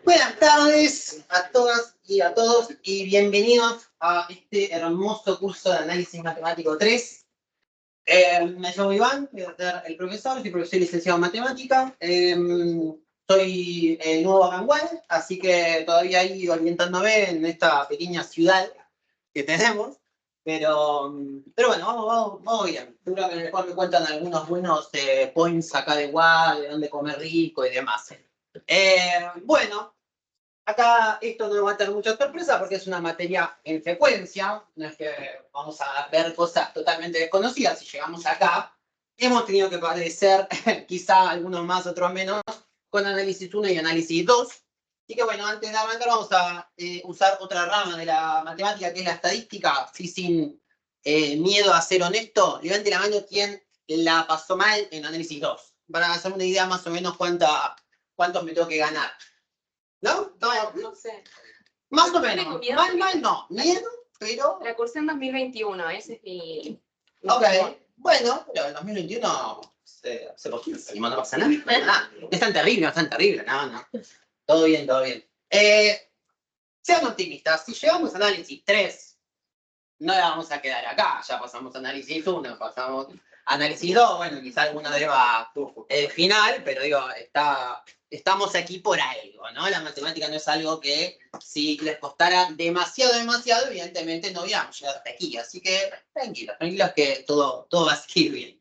Buenas tardes a todas y a todos y bienvenidos a este hermoso curso de análisis matemático 3. Me llamo Iván, voy a ser el profesor, soy profesor licenciado en matemática. Soy nuevo acá en Guay, así que todavía ahí orientándome en esta pequeña ciudad que tenemos. Pero bueno, vamos bien. Seguro que mejor me cuentan algunos buenos points acá de Guay, de dónde comer rico y demás. Bueno, acá esto no va a tener mucha sorpresa porque es una materia en frecuencia. No es que vamos a ver cosas totalmente desconocidas. Si llegamos acá, hemos tenido que padecer, quizá algunos más, otros menos, con análisis 1 y análisis 2. Así que bueno, antes de arrancar vamos a usar otra rama de la matemática que es la estadística, así sin miedo a ser honesto. Levante la mano quien la pasó mal en análisis 2, para hacer una idea más o menos cuántos me tengo que ganar. ¿No? No sé. Más o menos. Mal no. Miedo, pero... La cursé en 2021, ese es mi... Ok. Bueno, pero en 2021 se poquísimo, no pasa nada. Es tan terrible. No. Todo bien. Sean optimistas. Si llegamos a análisis 3, no la vamos a quedar acá. Ya pasamos a análisis 1, pasamos a análisis 2. Bueno, quizá alguno deba final, pero digo, estamos aquí por algo, ¿no? La matemática no es algo que si les costara demasiado, evidentemente no hubiéramos llegado hasta aquí. Así que tranquilos que todo va a seguir bien.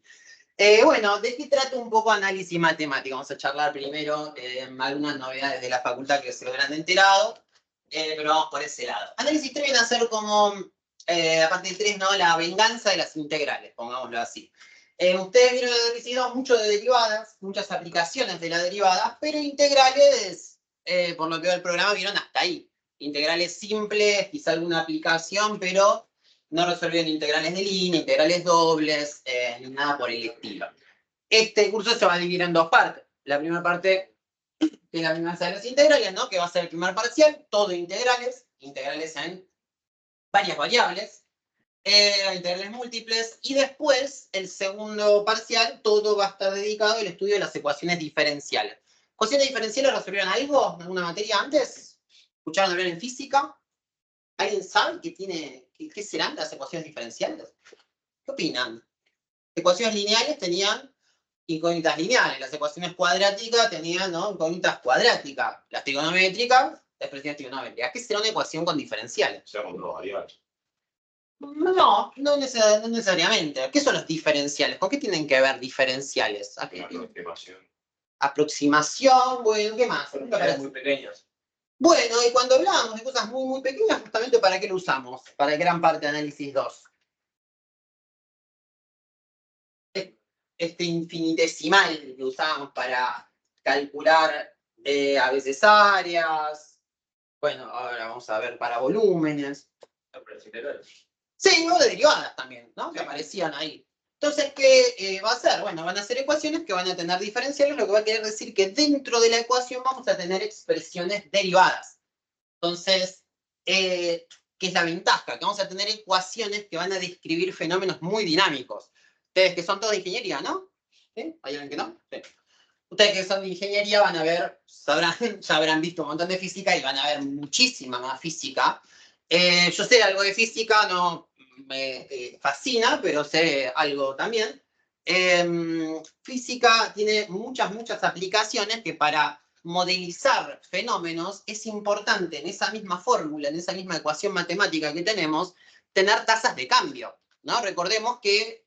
Bueno, ¿de qué trata un poco análisis matemático? Vamos a charlar primero algunas novedades de la facultad que se habrán enterado, pero vamos por ese lado. Análisis 3 viene a ser como, aparte del 3, ¿no? La venganza de las integrales, pongámoslo así. Ustedes vieron en el análisis 2 mucho de derivadas, muchas aplicaciones de la derivada, pero integrales, por lo que veo el programa, vieron hasta ahí. Integrales simples, quizá alguna aplicación, pero no resolvieron integrales de línea, integrales dobles, ni nada por el estilo. Este curso se va a dividir en dos partes. La primera parte es la venganza de las integrales, ¿no? Que va a ser el primer parcial, todo integrales en varias variables. Integrales múltiples, y después el segundo parcial todo va a estar dedicado al estudio de las ecuaciones diferenciales. ¿Ecuaciones diferenciales resolvieron algo en alguna materia antes? ¿Escucharon hablar en física? ¿Alguien sabe qué serán las ecuaciones diferenciales? ¿Qué opinan? Ecuaciones lineales tenían incógnitas lineales, las ecuaciones cuadráticas tenían, ¿no?, incógnitas cuadráticas, las trigonométricas, expresiones trigonométricas. ¿Qué será una ecuación con diferenciales? O sea, con dos variables. No necesariamente. ¿Qué son los diferenciales? ¿Con qué tienen que ver diferenciales? Aproximación, bueno, ¿qué más? Muy pequeñas. Bueno, y cuando hablamos de cosas muy pequeñas, justamente ¿para qué lo usamos? Para gran parte de análisis 2. Este infinitesimal que usamos para calcular a veces áreas. Bueno, ahora vamos a ver para volúmenes. Sí, o de derivadas también, ¿no? Que aparecían ahí. Entonces, ¿qué va a ser? Bueno, van a ser ecuaciones que van a tener diferenciales, lo que va a querer decir que dentro de la ecuación vamos a tener expresiones derivadas. Entonces, ¿qué es la ventaja? Que vamos a tener ecuaciones que van a describir fenómenos muy dinámicos. Ustedes que son todos de ingeniería, ¿no? ¿Sí? ¿Hay alguien que no? Sí. Ustedes que son de ingeniería van a ver, ya habrán visto un montón de física y van a ver muchísima más física. Yo sé algo de física, no me fascina, pero sé algo también. Física tiene muchas aplicaciones que para modelizar fenómenos es importante en esa misma fórmula, en esa misma ecuación matemática que tenemos, tener tasas de cambio, ¿no? Recordemos que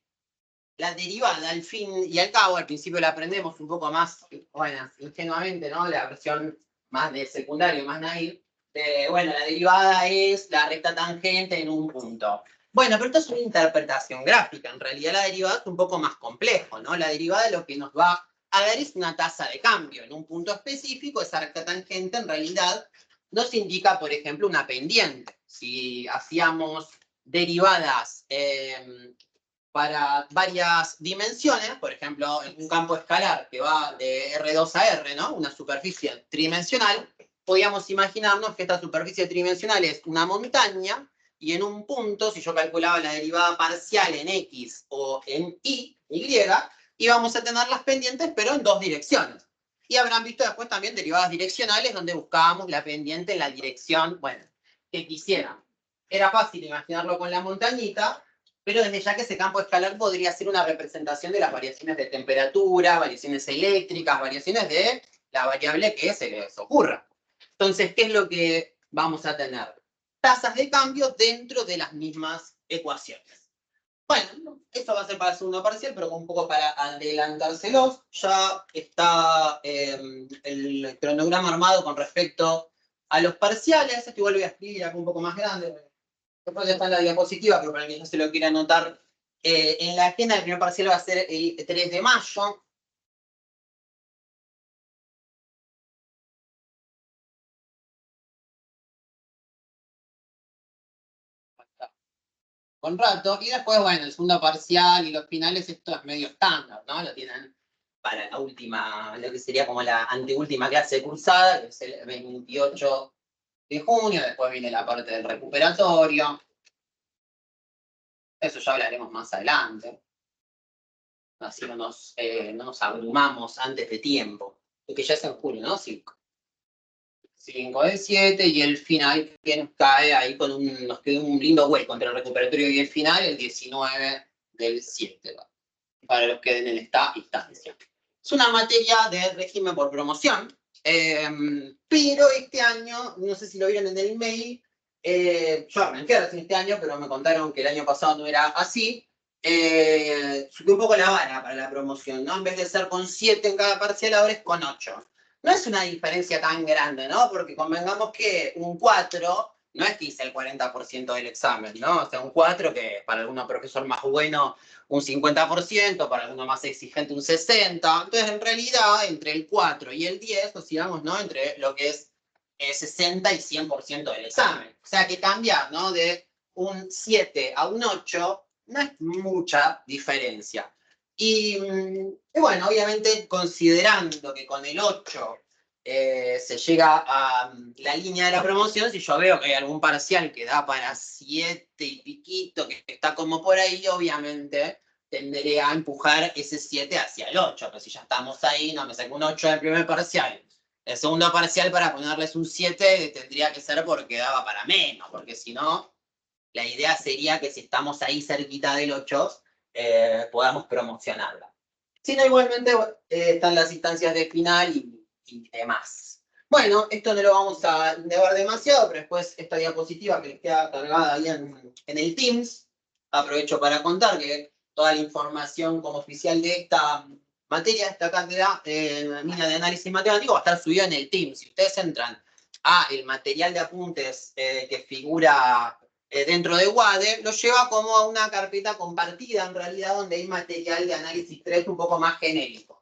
la derivada, al fin y al cabo, al principio la aprendemos un poco más, bueno, ingenuamente, ¿no? La versión más de secundario, más naive. Bueno, la derivada es la recta tangente en un punto. Bueno, pero esto es una interpretación gráfica. En realidad la derivada es un poco más complejo, ¿no? La derivada lo que nos va a dar es una tasa de cambio. En un punto específico, esa recta tangente en realidad nos indica, por ejemplo, una pendiente. Si hacíamos derivadas, para varias dimensiones, por ejemplo, en un campo escalar que va de R2 a R, ¿no? Una superficie tridimensional, podíamos imaginarnos que esta superficie tridimensional es una montaña y en un punto, si yo calculaba la derivada parcial en X o en Y, íbamos a tener las pendientes, pero en dos direcciones. Y habrán visto después también derivadas direccionales donde buscábamos la pendiente en la dirección, bueno, que quisieran. Era fácil imaginarlo con la montañita, pero desde ya que ese campo escalar podría ser una representación de las variaciones de temperatura, variaciones eléctricas, variaciones de la variable que se les ocurra. Entonces, ¿qué es lo que vamos a tener? Tasas de cambio dentro de las mismas ecuaciones. Bueno, eso va a ser para el segundo parcial, pero un poco para adelantárselos. Ya está el cronograma armado con respecto a los parciales. Esto igual lo voy a escribir acá un poco más grande. Después está en la diapositiva, pero para el que no se lo quiera anotar, en la agenda el primer parcial va a ser el 3 de mayo. Con rato, y después, bueno, el segundo parcial y los finales, esto es medio estándar, ¿no? Lo tienen para la última, lo que sería como la anteúltima clase cursada, que es el 28 de junio, después viene la parte del recuperatorio. Eso ya hablaremos más adelante. Así no nos abrumamos antes de tiempo. Porque ya es en julio, ¿no? 5 de 7 y el final que nos cae ahí nos quedó un lindo hueco entre el recuperatorio y el final, el 19 del 7. Para los que den el instancia. Es una materia de régimen por promoción, pero este año, no sé si lo vieron en el mail, yo arranqué recién este año, pero me contaron que el año pasado no era así. Subí un poco la vara para la promoción, ¿no? En vez de ser con 7 en cada parcial, ahora es con 8. No es una diferencia tan grande, ¿no? Porque convengamos que un 4 no es que hice el 40% del examen, ¿no? O sea, un 4 que para algún profesor más bueno un 50%, para alguno más exigente un 60%. Entonces, en realidad, entre el 4 y el 10, o digamos, ¿no? Entre lo que es 60 y 100% del examen. O sea, que cambiar, ¿no? De un 7 a un 8 no es mucha diferencia. Y bueno, obviamente considerando que con el 8 se llega a la línea de la promoción, si yo veo que hay algún parcial que da para 7 y piquito, que está como por ahí, obviamente tenderé a empujar ese 7 hacia el 8, pero si ya estamos ahí, no me saco un 8 del primer parcial. El segundo parcial, para ponerles un 7, tendría que ser porque daba para menos, porque si no, la idea sería que si estamos ahí cerquita del 8, podamos promocionarla. Si no, igualmente están las instancias de final y demás. Bueno, esto no lo vamos a ver demasiado, pero después esta diapositiva que les queda cargada ahí en el Teams, aprovecho para contar que toda la información como oficial de esta materia, esta cátedra mía de análisis matemático, va a estar subida en el Teams. Si ustedes entran a el material de apuntes que figura dentro de WADE, lo lleva como a una carpeta compartida en realidad donde hay material de análisis 3 un poco más genérico.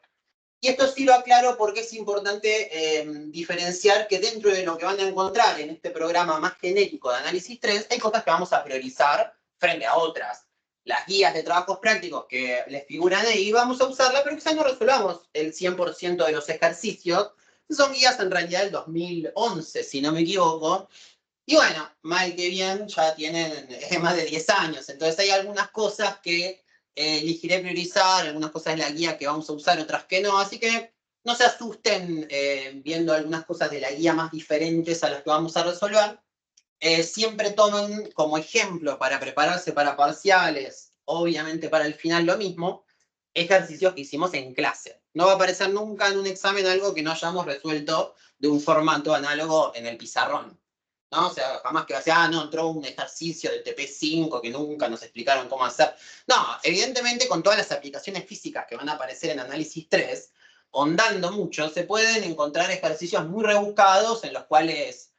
Y esto sí lo aclaro porque es importante diferenciar que dentro de lo que van a encontrar en este programa más genérico de análisis 3, hay cosas que vamos a priorizar frente a otras. Las guías de trabajos prácticos que les figuran ahí vamos a usarlas, pero quizás no resolvamos el 100% de los ejercicios. Son guías en realidad del 2011, si no me equivoco. Y bueno, mal que bien, ya tienen más de 10 años. Entonces hay algunas cosas que elegiré priorizar, algunas cosas de la guía que vamos a usar, otras que no. Así que no se asusten viendo algunas cosas de la guía más diferentes a las que vamos a resolver. Siempre tomen como ejemplo para prepararse para parciales, obviamente para el final lo mismo, ejercicios que hicimos en clase. No va a aparecer nunca en un examen algo que no hayamos resuelto de un formato análogo en el pizarrón. ¿No? O sea, jamás que va a decir, no, entró un ejercicio del TP5 que nunca nos explicaron cómo hacer. No, evidentemente con todas las aplicaciones físicas que van a aparecer en análisis 3, hondando mucho, se pueden encontrar ejercicios muy rebuscados en los cuales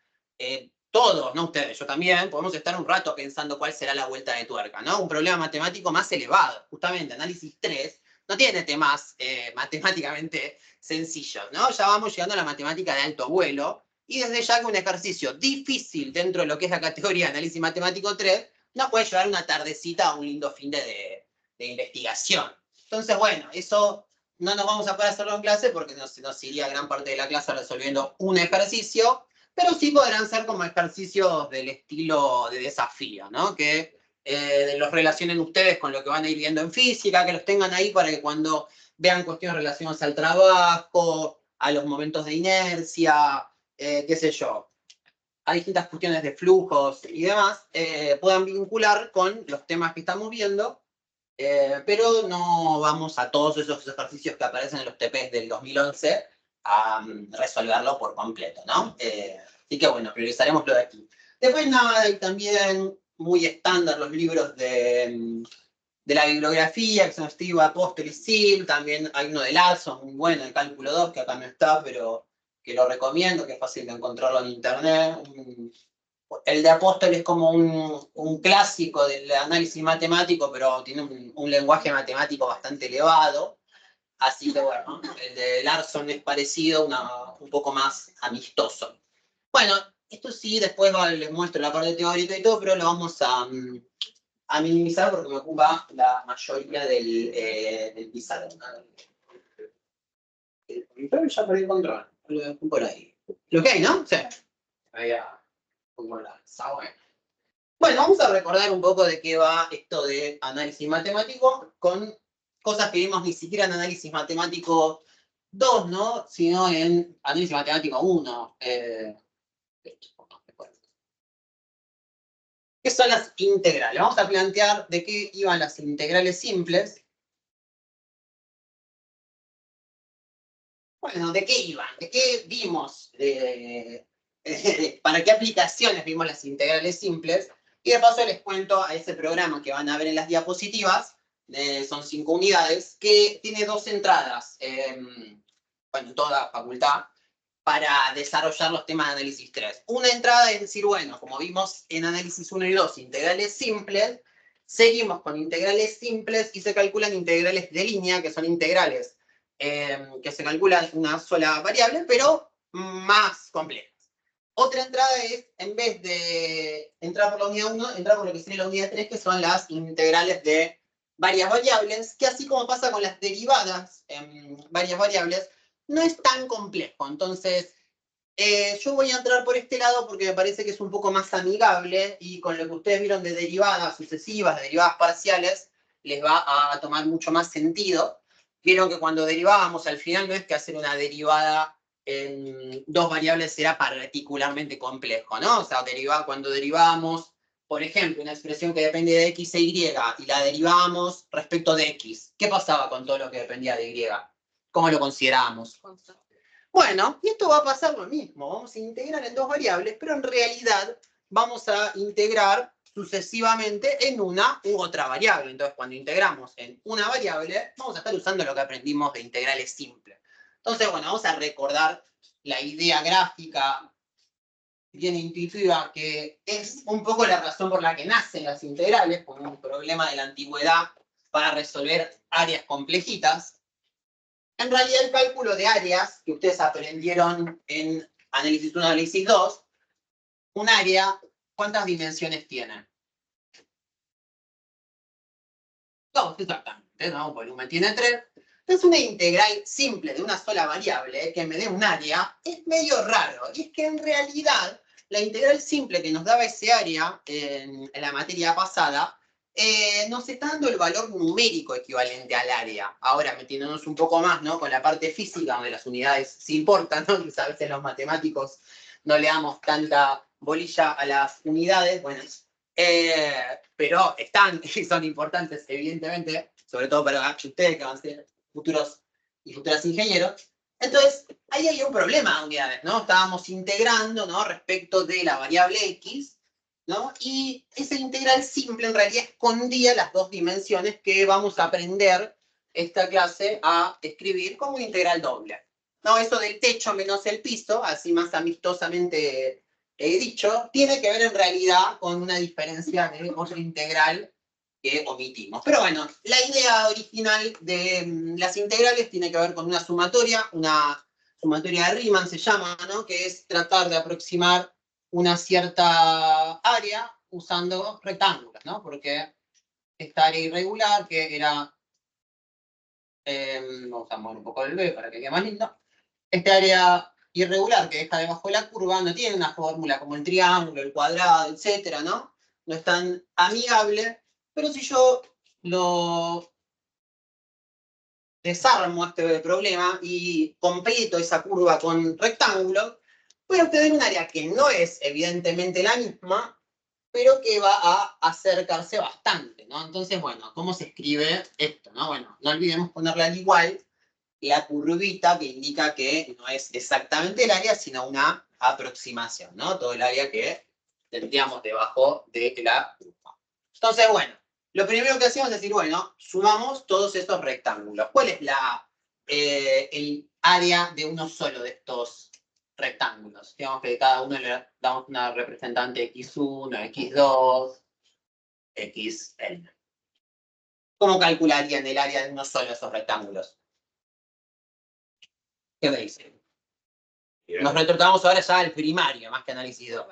todos, no ustedes, yo también, podemos estar un rato pensando cuál será la vuelta de tuerca, ¿no? Un problema matemático más elevado. Justamente análisis 3 no tiene temas matemáticamente sencillos, ¿no? Ya vamos llegando a la matemática de alto vuelo. Y desde ya que un ejercicio difícil dentro de lo que es la categoría de análisis matemático 3 nos puede llevar una tardecita a un lindo fin de investigación. Entonces, bueno, eso no nos vamos a poder hacerlo en clase porque nos iría gran parte de la clase resolviendo un ejercicio, pero sí podrán ser como ejercicios del estilo de desafío, ¿no? Que los relacionen ustedes con lo que van a ir viendo en física, que los tengan ahí para que cuando vean cuestiones relacionadas al trabajo, a los momentos de inercia, qué sé yo, a distintas cuestiones de flujos y demás, puedan vincular con los temas que estamos viendo, pero no vamos a todos esos ejercicios que aparecen en los TPs del 2011 a resolverlo por completo, ¿no? Así que bueno, priorizaremos lo de aquí. Después nada, hay también muy estándar los libros de la bibliografía, que son Steve, Apóstol y Sil. También hay uno de Larson, muy bueno, el Cálculo 2, que acá no está, pero que lo recomiendo, que es fácil de encontrarlo en internet. El de Apóstol es como un clásico del análisis matemático, pero tiene un lenguaje matemático bastante elevado. Así que bueno, el de Larson es parecido, un poco más amistoso. Bueno, esto sí, después les muestro la parte teórica y todo, pero lo vamos a minimizar porque me ocupa la mayoría del pizarrón. Pero ya perdí el control, lo dejo por ahí. ¿Lo que hay, no? Sí. Ahí ya. Bueno, vamos a recordar un poco de qué va esto de análisis matemático con cosas que vimos ni siquiera en análisis matemático 2, ¿no? Sino en análisis matemático 1. ¿Qué son las integrales? Vamos a plantear de qué iban las integrales simples. Bueno, ¿de qué iban? ¿De qué vimos? ¿Para qué aplicaciones vimos las integrales simples? Y de paso les cuento a ese programa que van a ver en las diapositivas, son 5 unidades, que tiene 2 entradas, bueno, en toda facultad, para desarrollar los temas de análisis 3. Una entrada es decir, bueno, como vimos en análisis 1 y 2, integrales simples, seguimos con integrales simples y se calculan integrales de línea, que son integrales que se calculan una sola variable, pero más complejas. Otra entrada es, en vez de entrar por la unidad 1, entrar por lo que sería la unidad 3, que son las integrales de varias variables, que así como pasa con las derivadas en varias variables, no es tan complejo. Entonces, yo voy a entrar por este lado porque me parece que es un poco más amigable y con lo que ustedes vieron de derivadas sucesivas, de derivadas parciales, les va a tomar mucho más sentido. Vieron que cuando derivábamos al final no es que hacer una derivada en 2 variables era particularmente complejo, ¿no? O sea, cuando derivábamos, por ejemplo, una expresión que depende de x e y la derivábamos respecto de x, ¿qué pasaba con todo lo que dependía de y? ¿Cómo lo considerábamos? Bueno, y esto va a pasar lo mismo. Vamos a integrar en 2 variables, pero en realidad vamos a integrar sucesivamente en una u otra variable. Entonces, cuando integramos en una variable, vamos a estar usando lo que aprendimos de integrales simples. Entonces, bueno, vamos a recordar la idea gráfica bien intuitiva, que es un poco la razón por la que nacen las integrales, como un problema de la antigüedad para resolver áreas complejitas. En realidad, el cálculo de áreas que ustedes aprendieron en análisis 1, análisis 2, un área, ¿cuántas dimensiones tiene? 2, exactamente, ¿no? Un volumen tiene 3. Entonces, una integral simple de una sola variable que me dé un área es medio raro. Y es que en realidad, la integral simple que nos daba ese área en la materia pasada, nos está dando el valor numérico equivalente al área. Ahora, metiéndonos un poco más, ¿no? Con la parte física, donde las unidades se importan, ¿no? Que a veces los matemáticos no le damos tanta bolilla a las unidades, bueno, pero están y son importantes, evidentemente, sobre todo para ustedes que van a ser futuros y futuras ingenieros. Entonces, ahí hay un problema de unidades, ¿no? Estábamos integrando, ¿no? Respecto de la variable x, ¿no? Y esa integral simple en realidad escondía las 2 dimensiones que vamos a aprender esta clase a escribir como integral doble. No, eso del techo menos el piso, así más amistosamente dicho, tiene que ver en realidad con una diferencia de otra integral que omitimos. Pero bueno, la idea original de las integrales tiene que ver con una sumatoria de Riemann se llama, ¿no? Que es tratar de aproximar una cierta área usando rectángulos, ¿no? Porque esta área irregular que era, vamos a mover un poco el B para que quede más lindo. Esta área irregular que deja debajo de la curva no tiene una fórmula como el triángulo, el cuadrado, etcétera, ¿no? No es tan amigable, pero si yo lo desarmo este problema y completo esa curva con rectángulo, voy a obtener un área que no es evidentemente la misma, pero que va a acercarse bastante, ¿no? Entonces, bueno, ¿cómo se escribe esto, no? Bueno, no olvidemos ponerle al igual la curvita que indica que no es exactamente el área, sino una aproximación, ¿no? Todo el área que tendríamos debajo de la curva. Entonces, bueno, lo primero que hacemos es decir, bueno, sumamos todos estos rectángulos. ¿Cuál es el área de uno solo de estos rectángulos? Digamos que cada uno le damos una representante x1, x2, xn. ¿Cómo calcularían el área de uno solo de esos rectángulos? ¿Qué veis? Nos retornamos ahora ya al primario, más que análisis 2.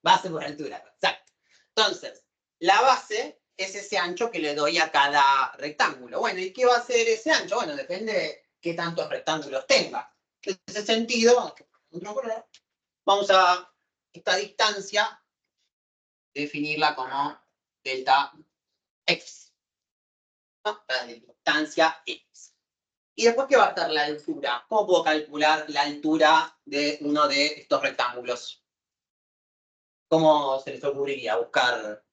Base por altura, exacto. Entonces, la base es ese ancho que le doy a cada rectángulo. Bueno, ¿y qué va a ser ese ancho? Bueno, depende de qué tantos rectángulos tenga. En ese sentido, vamos a esta distancia definirla como delta x. ¿No? La distancia x. ¿Y después qué va a estar la altura? ¿Cómo puedo calcular la altura de uno de estos rectángulos? ¿Cómo se les ocurriría buscar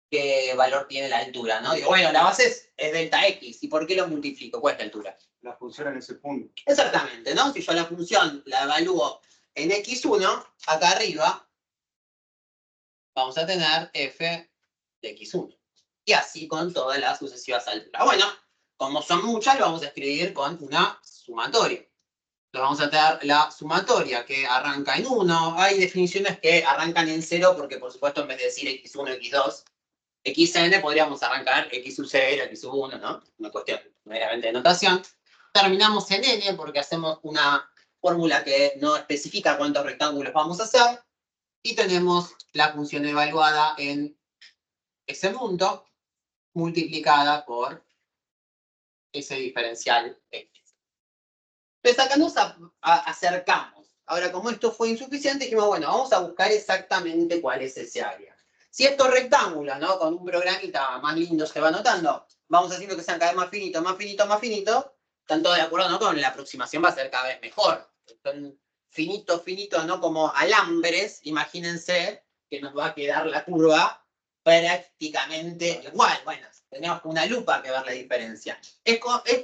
qué valor tiene la altura, ¿no? Digo, bueno, la base es delta x. ¿Y por qué lo multiplico? ¿Cuál es la altura? La función en ese punto. Exactamente, ¿no? Si yo la función la evalúo en x1, acá arriba vamos a tener f de x1. Y así con todas las sucesivas alturas. Bueno, como son muchas, lo vamos a escribir con una sumatoria. Entonces vamos a tener la sumatoria que arranca en 1. Hay definiciones que arrancan en 0 porque, por supuesto, en vez de decir x1, x2, xn, podríamos arrancar x0, x1, ¿no? Una cuestión meramente de notación. Terminamos en n porque hacemos una fórmula que no especifica cuántos rectángulos vamos a hacer. Y tenemos la función evaluada en ese punto multiplicada por ese diferencial x. Entonces acá nos acercamos. Ahora, como esto fue insuficiente, dijimos, bueno, vamos a buscar exactamente cuál es ese área. Si estos rectángulos, ¿no? Con un programita más lindo se va anotando, vamos haciendo que sean cada vez más finitos, más finitos, más finitos, están todos de acuerdo, ¿no? Con la aproximación va a ser cada vez mejor. Son finitos, finitos, ¿no? Como alambres, imagínense que nos va a quedar la curva prácticamente igual. Bueno, tenemos una lupa que ver la diferencia. Es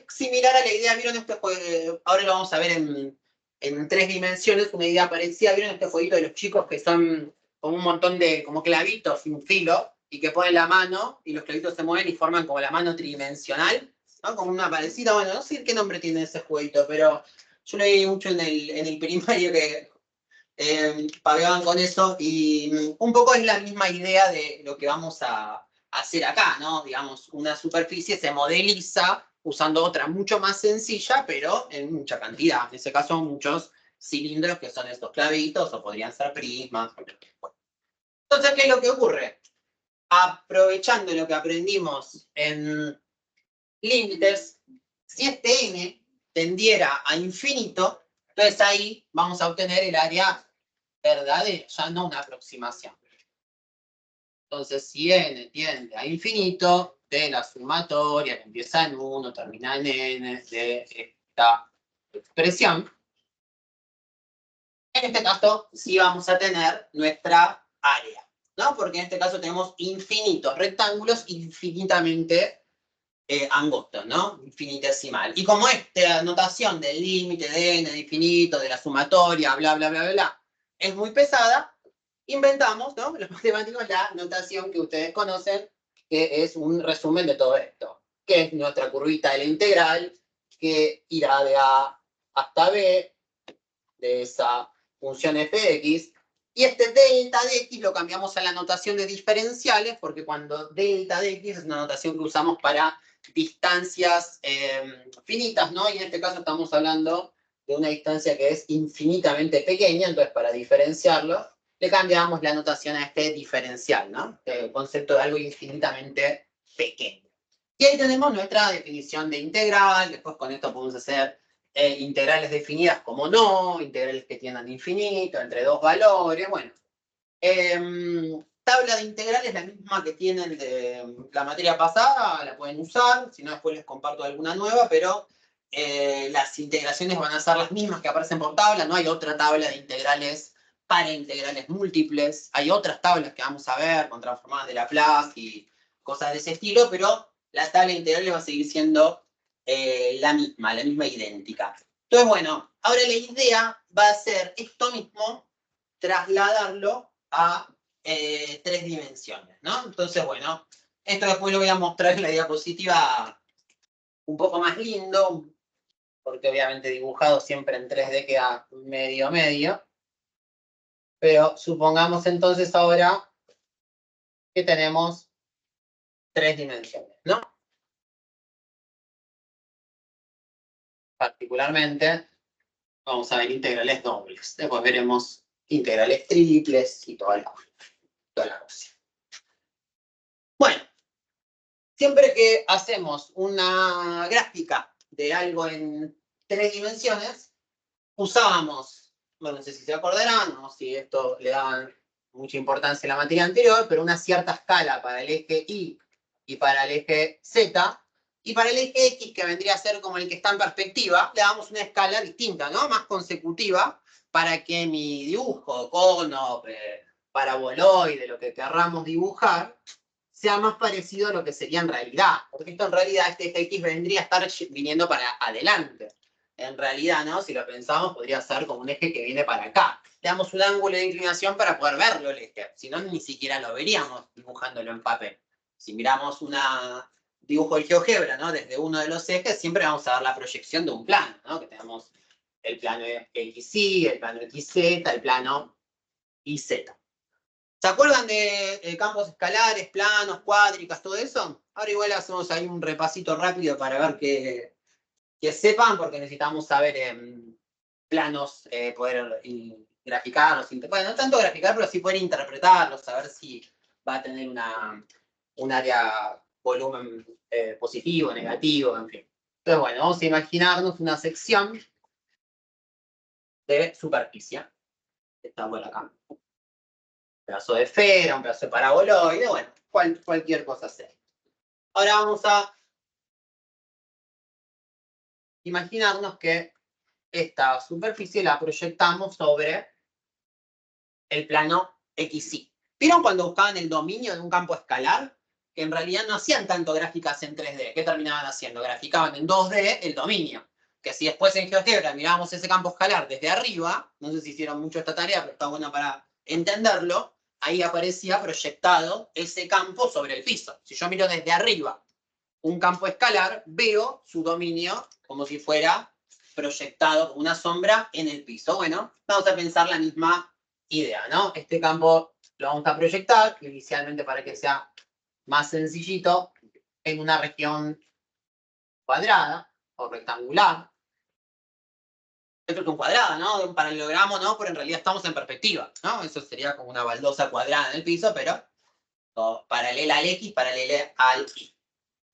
similar a la idea, ¿vieron este juego? Ahora lo vamos a ver en 3 dimensiones, una idea parecida. ¿Vieron este jueguito de los chicos que son como un montón de como clavitos sin filo y que ponen la mano y los clavitos se mueven y forman como la mano tridimensional? ¿No? Como una parecida, bueno, no sé qué nombre tiene ese jueguito, pero yo lo vi mucho en el primario que pagaban con eso y un poco es la misma idea de lo que vamos a hacer acá, ¿no? Digamos, una superficie se modeliza usando otra mucho más sencilla, pero en mucha cantidad. En ese caso, muchos cilindros que son estos clavitos o podrían ser prismas. Entonces, ¿qué es lo que ocurre? Aprovechando lo que aprendimos en límites, si este n tendiera a infinito, entonces ahí vamos a obtener el área verdadera, ya no una aproximación. Entonces, si n tiende a infinito, de la sumatoria que empieza en 1, termina en n, de esta expresión, en este caso sí vamos a tener nuestra área, ¿no? Porque en este caso tenemos infinitos rectángulos infinitamente angostos, ¿no? Infinitesimal. Y como esta notación del límite de n de infinito, de la sumatoria, bla, bla, bla, bla, bla, es muy pesada, inventamos, ¿no? Los matemáticos la notación que ustedes conocen, que es un resumen de todo esto, que es nuestra curvita de la integral, que irá de A hasta B, de esa función f de x, y este delta de x lo cambiamos a la notación de diferenciales, porque cuando delta de x es una notación que usamos para distancias finitas, ¿no? Y en este caso estamos hablando de una distancia que es infinitamente pequeña, entonces para diferenciarlo, le cambiamos la notación a este diferencial, ¿no? El concepto de algo infinitamente pequeño. Y ahí tenemos nuestra definición de integral. Después con esto podemos hacer integrales definidas como no, integrales que tiendan a infinito, entre dos valores. Bueno, tabla de integrales, la misma que tienen de la materia pasada, la pueden usar. Si no, después les comparto alguna nueva, pero las integraciones van a ser las mismas que aparecen por tabla. No hay otra tabla de integrales para integrales múltiples. Hay otras tablas que vamos a ver con transformadas de Laplace y cosas de ese estilo, pero la tabla de integrales va a seguir siendo la misma idéntica. Entonces, bueno, ahora la idea va a ser esto mismo, trasladarlo a 3 dimensiones, ¿no? Entonces, bueno, esto después lo voy a mostrar en la diapositiva un poco más lindo, porque obviamente dibujado siempre en 3D queda medio. Pero supongamos entonces ahora que tenemos 3 dimensiones, ¿no? Particularmente, vamos a ver integrales dobles. Después veremos integrales triples y toda la cosa. Bueno, siempre que hacemos una gráfica de algo en 3 dimensiones, usábamos, bueno, no sé si se acordarán o si esto le daban mucha importancia en la materia anterior, pero una cierta escala para el eje Y y para el eje Z, y para el eje X, que vendría a ser como el que está en perspectiva, le damos una escala distinta, ¿no? Más consecutiva, para que mi dibujo, cono, paraboloide, lo que querramos dibujar, sea más parecido a lo que sería en realidad. Porque esto en realidad, este eje X vendría a estar viniendo para adelante. En realidad, ¿no? Si lo pensamos, podría ser como un eje que viene para acá. Le damos un ángulo de inclinación para poder verlo el eje. Si no, ni siquiera lo veríamos dibujándolo en papel. Si miramos un dibujo de GeoGebra, ¿no? Desde uno de los ejes, siempre vamos a ver la proyección de un plano, ¿no? Que tenemos el plano XY, el plano XZ, el plano YZ. ¿Se acuerdan de campos escalares, planos, cuádricas, todo eso? Ahora igual hacemos ahí un repasito rápido para ver que sepan, porque necesitamos saber planos, poder graficarlos. Bueno, no tanto graficar, pero sí poder interpretarlos, saber si va a tener un área volumen positivo, negativo, en fin. Entonces, bueno, vamos a imaginarnos una sección de superficie. Está por acá. Un pedazo de esfera, un pedazo de paraboloide, bueno, cualquier cosa sea. Ahora vamos a imaginarnos que esta superficie la proyectamos sobre el plano XY. ¿Vieron cuando buscaban el dominio de un campo escalar? Que en realidad no hacían tanto gráficas en 3D. ¿Qué terminaban haciendo? Graficaban en 2D el dominio. Que si después en GeoGebra mirábamos ese campo escalar desde arriba, no sé si hicieron mucho esta tarea, pero está buena para entenderlo, ahí aparecía proyectado ese campo sobre el piso. Si yo miro desde arriba un campo escalar, veo su dominio como si fuera proyectado como una sombra en el piso. Bueno, vamos a pensar la misma idea, ¿no? Este campo lo vamos a proyectar, inicialmente para que sea más sencillito, en una región cuadrada o rectangular. Esto es un cuadrado, ¿no? De un paralelogramo, ¿no? Pero en realidad estamos en perspectiva, ¿no? Eso sería como una baldosa cuadrada en el piso, pero paralela al X, paralela al Y.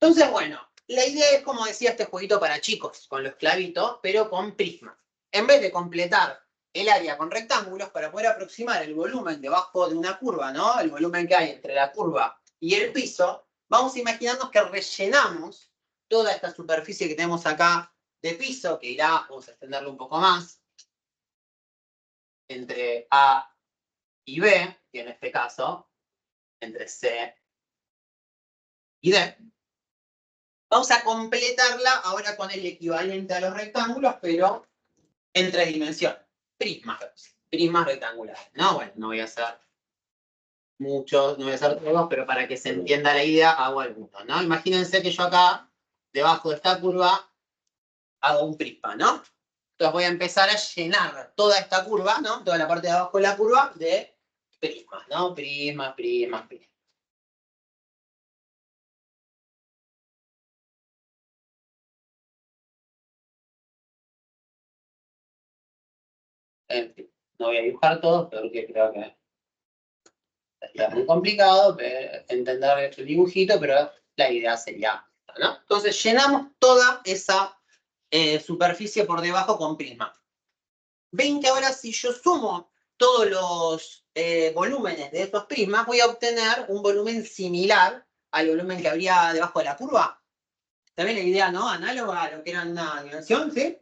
Entonces, bueno, la idea es, como decía, este jueguito para chicos, con los clavitos, pero con prisma. En vez de completar el área con rectángulos, para poder aproximar el volumen debajo de una curva, ¿no? El volumen que hay entre la curva y el piso, vamos a imaginarnos que rellenamos toda esta superficie que tenemos acá de piso, que irá, vamos a extenderlo un poco más, entre A y B, y en este caso, entre C y D. Vamos a completarla ahora con el equivalente a los rectángulos, pero en 3 dimensiones. Prismas rectangulares. No, bueno, no voy a hacer muchos, no voy a hacer todos, pero para que se entienda la idea, hago algunos, ¿no? Imagínense que yo acá, debajo de esta curva, hago un prisma, ¿no? Entonces voy a empezar a llenar toda esta curva, ¿no? Toda la parte de abajo de la curva de prismas, ¿no? Prismas. En fin, no voy a dibujar todos, porque creo que está muy complicado entender el dibujito, pero la idea sería esta, ¿no? Entonces llenamos toda esa superficie por debajo con prisma. Ven que ahora si yo sumo todos los volúmenes de estos prismas, voy a obtener un volumen similar al volumen que habría debajo de la curva. ¿También la idea, no? Análoga a lo que era una dimensión, ¿sí?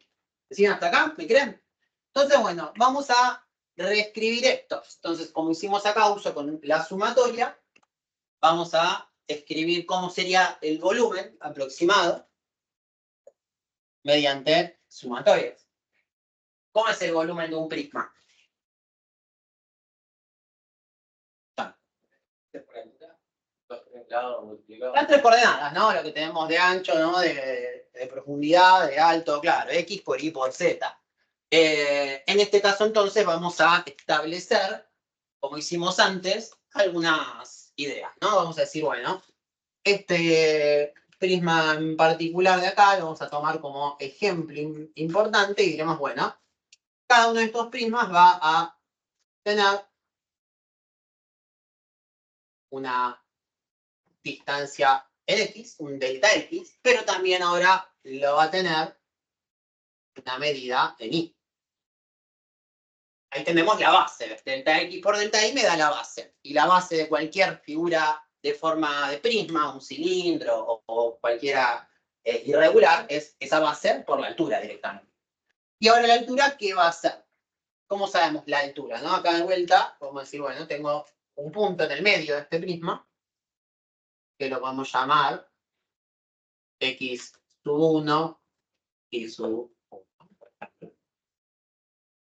¿Me siguen hasta acá? ¿Me creen? Entonces, bueno, vamos a reescribir esto. Entonces, como hicimos acá, uso con la sumatoria, vamos a escribir cómo sería el volumen aproximado mediante sumatorias. ¿Cómo es el volumen de un prisma? Las tres coordenadas, ¿no? Lo que tenemos de ancho, ¿no? De profundidad, de alto, claro, X por Y por Z. En este caso, entonces, vamos a establecer, como hicimos antes, algunas ideas, ¿no? Vamos a decir, bueno, este prisma en particular de acá lo vamos a tomar como ejemplo importante y diremos, bueno, cada uno de estos prismas va a tener una distancia en X, un delta X, pero también ahora lo va a tener una medida en Y. Ahí tenemos la base. Delta X por delta Y me da la base. Y la base de cualquier figura de forma de prisma, un cilindro o cualquiera irregular, es esa base por la altura directamente. Y ahora la altura, ¿qué va a ser? ¿Cómo sabemos la altura? ¿No? Acá de vuelta, podemos decir, bueno, tengo un punto en el medio de este prisma, que lo vamos a llamar X sub 1 y sub 1.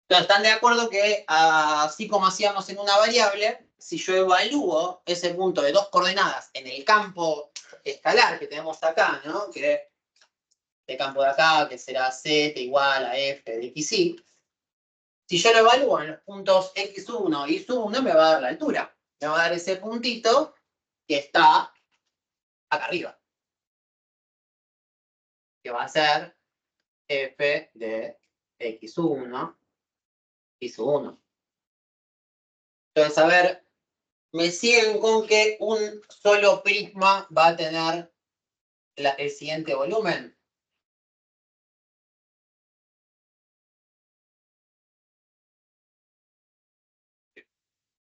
Entonces, ¿están de acuerdo que así como hacíamos en una variable, si yo evalúo ese punto de dos coordenadas en el campo escalar que tenemos acá, ¿no? Que este campo de acá, que será z igual a f de xy, si yo lo evalúo en los puntos x1 y y1, me va a dar la altura. Me va a dar ese puntito que está acá arriba, que va a ser f de x1 y y1. Entonces, a ver, me siguen con que un solo prisma va a tener el siguiente volumen.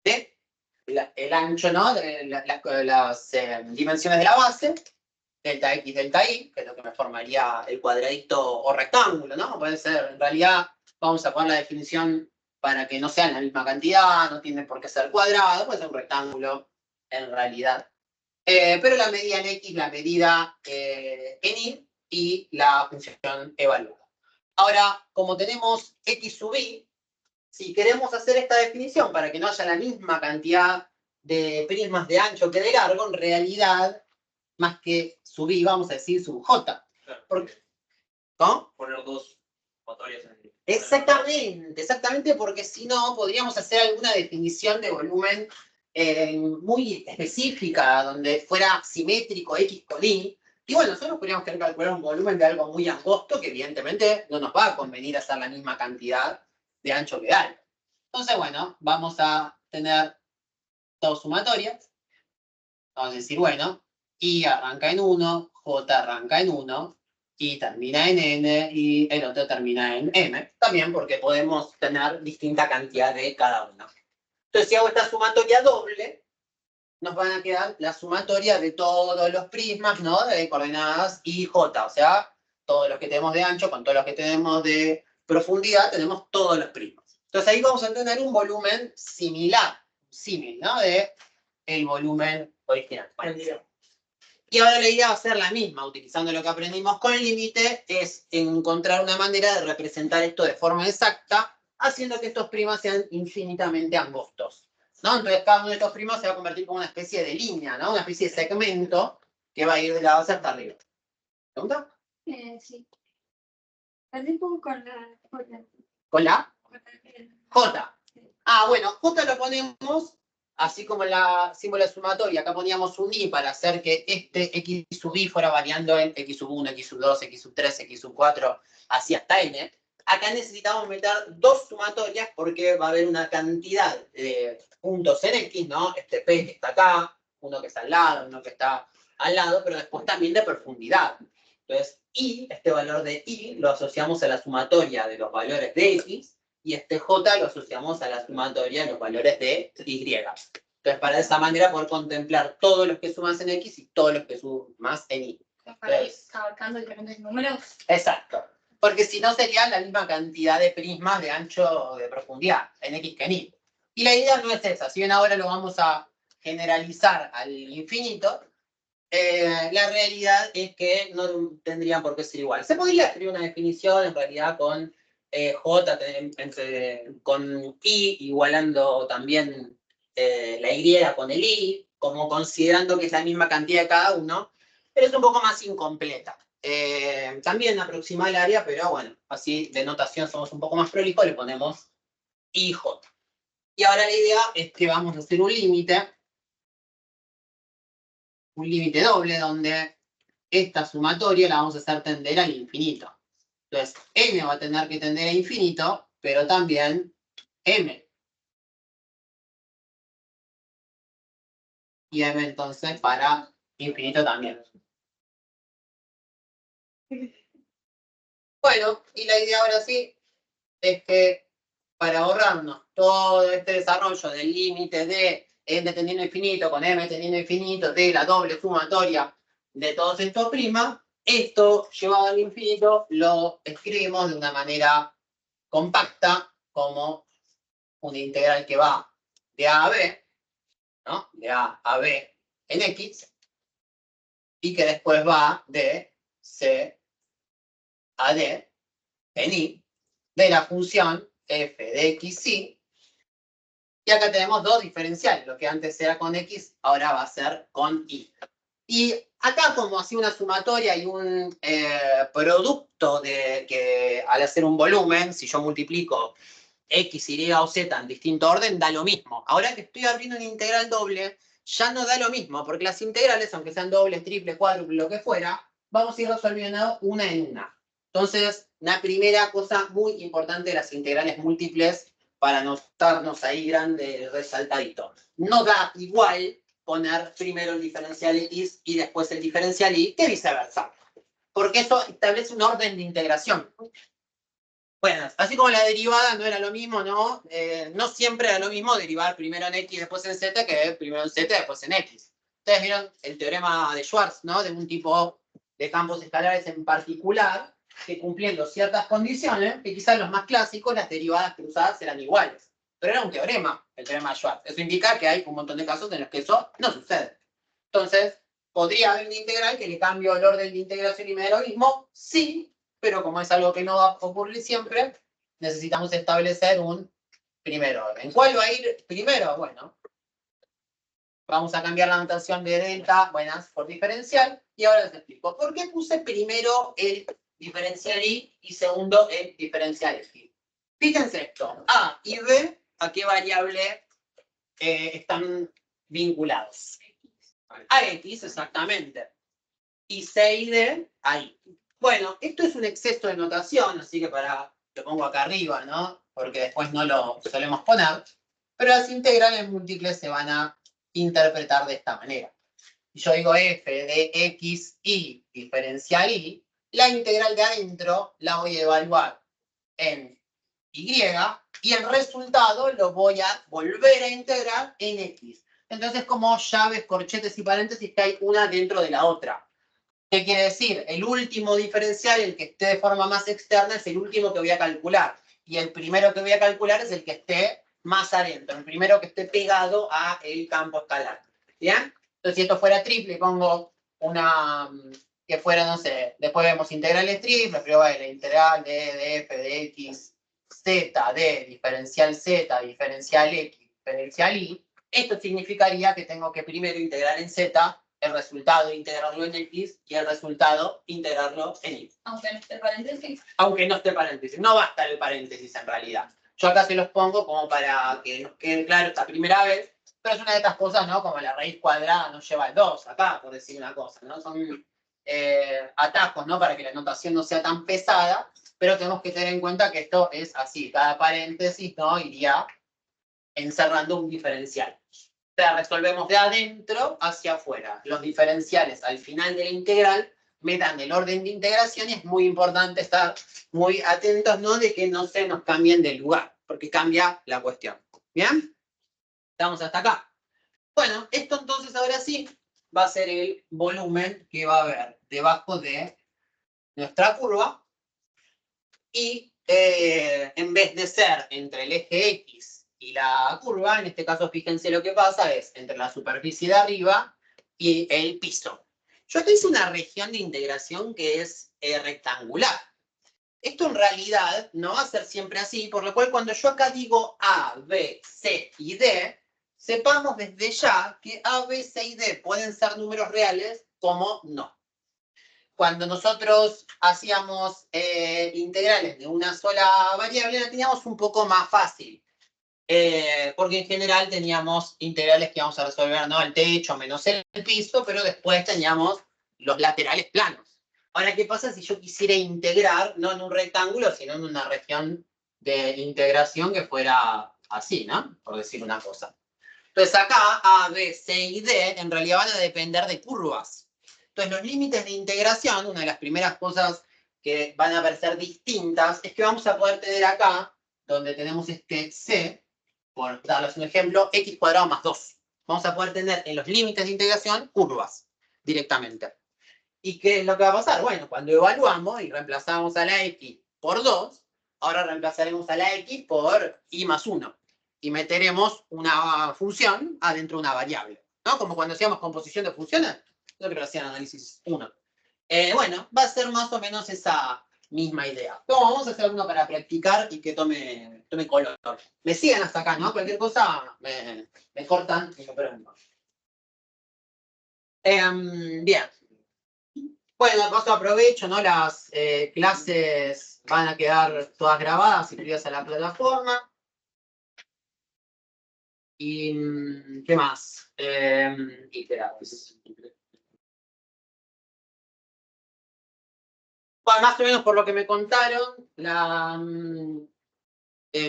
De el ancho, ¿no? De las dimensiones de la base, delta X, delta Y, que es lo que me formaría el cuadradito o rectángulo, ¿no? Puede ser, en realidad, vamos a poner la definición para que no sean la misma cantidad, no tiene por qué ser cuadrado, puede ser un rectángulo en realidad. Pero la medida en X, la medida en Y la función evaluada. Ahora, como tenemos X sub Y, si queremos hacer esta definición para que no haya la misma cantidad de prismas de ancho que de largo, en realidad, más que sub Y, vamos a decir sub J. ¿Cómo? Poner dos motorias en el... Exactamente, porque si no, podríamos hacer alguna definición de volumen muy específica, donde fuera simétrico X con Y. Y bueno, nosotros podríamos querer calcular un volumen de algo muy angosto, que evidentemente no nos va a convenir hacer la misma cantidad de ancho que de alto. Entonces, bueno, vamos a tener dos sumatorias. Vamos a decir, bueno, Y arranca en 1, J arranca en 1, y termina en N, y el otro termina en M. También porque podemos tener distinta cantidad de cada uno. Entonces, si hago esta sumatoria doble, nos van a quedar la sumatoria de todos los prismas, ¿no? De coordenadas I, J. O sea, todos los que tenemos de ancho con todos los que tenemos de profundidad, tenemos todos los prismas. Entonces, ahí vamos a tener un volumen similar, ¿no? De el volumen original. Bueno, y ahora la idea va a ser la misma, utilizando lo que aprendimos con el límite, es encontrar una manera de representar esto de forma exacta, haciendo que estos prismas sean infinitamente angostos, ¿no? Entonces cada uno de estos prismas se va a convertir como una especie de línea, ¿no? Una especie de segmento que va a ir de la base hasta arriba. ¿Pregunta? Sí. Perdí un poco con la J. ¿Con la? J. Ah, bueno, J lo ponemos así como la símbolo de sumatoria. Acá poníamos un I para hacer que este X sub I fuera variando en X sub 1, X sub 2, X sub 3, X sub 4, así hasta N. Acá necesitamos meter dos sumatorias porque va a haber una cantidad de puntos en X, ¿no? Este P que está acá, uno que está al lado, uno que está al lado, pero después también de profundidad. Entonces, y, este valor de y, lo asociamos a la sumatoria de los valores de x, y este j lo asociamos a la sumatoria de los valores de y. Entonces, para de esa manera poder contemplar todos los que sumas en x y todos los que sumas en y. Para ir abarcando diferentes números. Exacto. Porque si no sería la misma cantidad de prismas de ancho o de profundidad en x que en y. Y la idea no es esa. Si bien ahora lo vamos a generalizar al infinito, la realidad es que no tendrían por qué ser igual. Se podría escribir una definición en realidad con j con i igualando también la y con el i, como considerando que es la misma cantidad de cada uno, pero es un poco más incompleta. También aproxima el área, pero bueno, así de notación somos un poco más prolijos, le ponemos ij. Y ahora la idea es que vamos a hacer un límite doble, donde esta sumatoria la vamos a hacer tender al infinito. Entonces, n va a tener que tender a infinito, pero también m. Y m entonces para infinito también. Bueno, y la idea ahora sí es que para ahorrarnos todo este desarrollo del límite de n tendiendo a infinito con m tendiendo a infinito de la doble sumatoria de todos estos primas, esto llevado al infinito lo escribimos de una manera compacta como una integral que va de a a b, ¿no? De a a b en x, y que después va de c a d en y, de la función f de x, y. Y acá tenemos dos diferenciales. Lo que antes era con x, ahora va a ser con y. Y acá, como así una sumatoria y un producto de que al hacer un volumen, si yo multiplico x, y o z en distinto orden, da lo mismo. Ahora que estoy abriendo una integral doble, ya no da lo mismo, porque las integrales, aunque sean dobles, triples, cuádruples, lo que fuera, vamos a ir resolviendo una en una. Entonces, una primera cosa muy importante de las integrales múltiples, para no estarnos ahí grande resaltadito. No da igual poner primero el diferencial x y después el diferencial y, que viceversa. Porque eso establece un orden de integración. Bueno, así como la derivada no era lo mismo, ¿no? No siempre era lo mismo derivar primero en x y después en z que primero en z y después en x. Ustedes vieron el teorema de Schwarz, ¿no? De un tipo de campos escalares en particular, que cumpliendo ciertas condiciones, que quizás los más clásicos, las derivadas cruzadas eran iguales. Pero era un teorema, el teorema de Schwarz. Eso indica que hay un montón de casos en los que eso no sucede. Entonces, ¿podría haber una integral que le cambie el orden de integración y me dé lo mismo? Sí, pero como es algo que no va a ocurrir siempre, necesitamos establecer un primer orden. ¿Cuál va a ir primero? Bueno, vamos a cambiar la notación de delta, buenas, por diferencial, y ahora les explico. ¿Por qué puse primero el diferencial y segundo el diferencial x? Fíjense esto, a y b, ¿a qué variable están vinculados? A x, exactamente. Y c y d, ahí. Bueno, esto es un exceso de notación, así que lo pongo acá arriba, ¿no? Porque después no lo solemos poner. Pero las integrales múltiples se van a interpretar de esta manera. Si yo digo f de x y diferencial y, la integral de adentro la voy a evaluar en y, y el resultado lo voy a volver a integrar en x. Entonces, como llaves, corchetes y paréntesis que hay una dentro de la otra. ¿Qué quiere decir? El último diferencial, el que esté de forma más externa, es el último que voy a calcular. Y el primero que voy a calcular es el que esté más adentro, el primero que esté pegado a el campo escalar. ¿Bien? Entonces, si esto fuera triple, pongo una que fuera, no sé, después vemos integrales triples, pero la integral de f de x, z, de diferencial z, diferencial x, diferencial y. Esto significaría que tengo que primero integrar en z, el resultado integrarlo en x y el resultado integrarlo en y. Aunque no esté paréntesis. Aunque no esté paréntesis. No va a estar el paréntesis en realidad. Yo acá se los pongo como para que nos quede claro esta primera vez, pero es una de estas cosas, ¿no? Como la raíz cuadrada no lleva el 2 acá, por decir una cosa, ¿no? Son atajos, ¿no? Para que la notación no sea tan pesada, pero tenemos que tener en cuenta que esto es así. Cada paréntesis, ¿no? Iría encerrando un diferencial. sea, resolvemos de adentro hacia afuera. Los diferenciales al final de la integral me dan el orden de integración y es muy importante estar muy atentos, ¿no? De que no se nos cambien de lugar, porque cambia la cuestión. ¿Bien? ¿Estamos hasta acá? Bueno, esto entonces ahora sí va a ser el volumen que va a haber debajo de nuestra curva y en vez de ser entre el eje X y la curva, en este caso fíjense lo que pasa es entre la superficie de arriba y el piso. Yo estoy en una región de integración que es rectangular. Esto en realidad no va a ser siempre así, por lo cual cuando yo acá digo A, B, C y D, sepamos desde ya que A, B, C y D pueden ser números reales como no. Cuando nosotros hacíamos integrales de una sola variable, la teníamos un poco más fácil. Porque en general teníamos integrales que íbamos a resolver, ¿no? El techo menos el piso, pero después teníamos los laterales planos. Ahora, ¿qué pasa si yo quisiera integrar, no en un rectángulo, sino en una región de integración que fuera así, ¿no? Por decir una cosa. Entonces acá A, B, C y D en realidad van a depender de curvas. Entonces los límites de integración, una de las primeras cosas que van a parecer distintas, es que vamos a poder tener acá, donde tenemos este C, por darles un ejemplo, x cuadrado más 2. Vamos a poder tener en los límites de integración curvas directamente. ¿Y qué es lo que va a pasar? Bueno, cuando evaluamos y reemplazamos a la x por 2, ahora reemplazaremos a la x por y más 1. Y meteremos una función adentro de una variable, ¿no? Como cuando hacíamos composición de funciones, yo creo que hacían análisis 1. Bueno, va a ser más o menos esa misma idea. Pero vamos a hacer uno para practicar y que tome color. Me siguen hasta acá, ¿no? Cualquier cosa me cortan y me preguntan. Bien. Bueno, de paso aprovecho, ¿no? Las clases van a quedar todas grabadas y subidas a la plataforma. Y, ¿qué más? Bueno, más o menos por lo que me contaron, la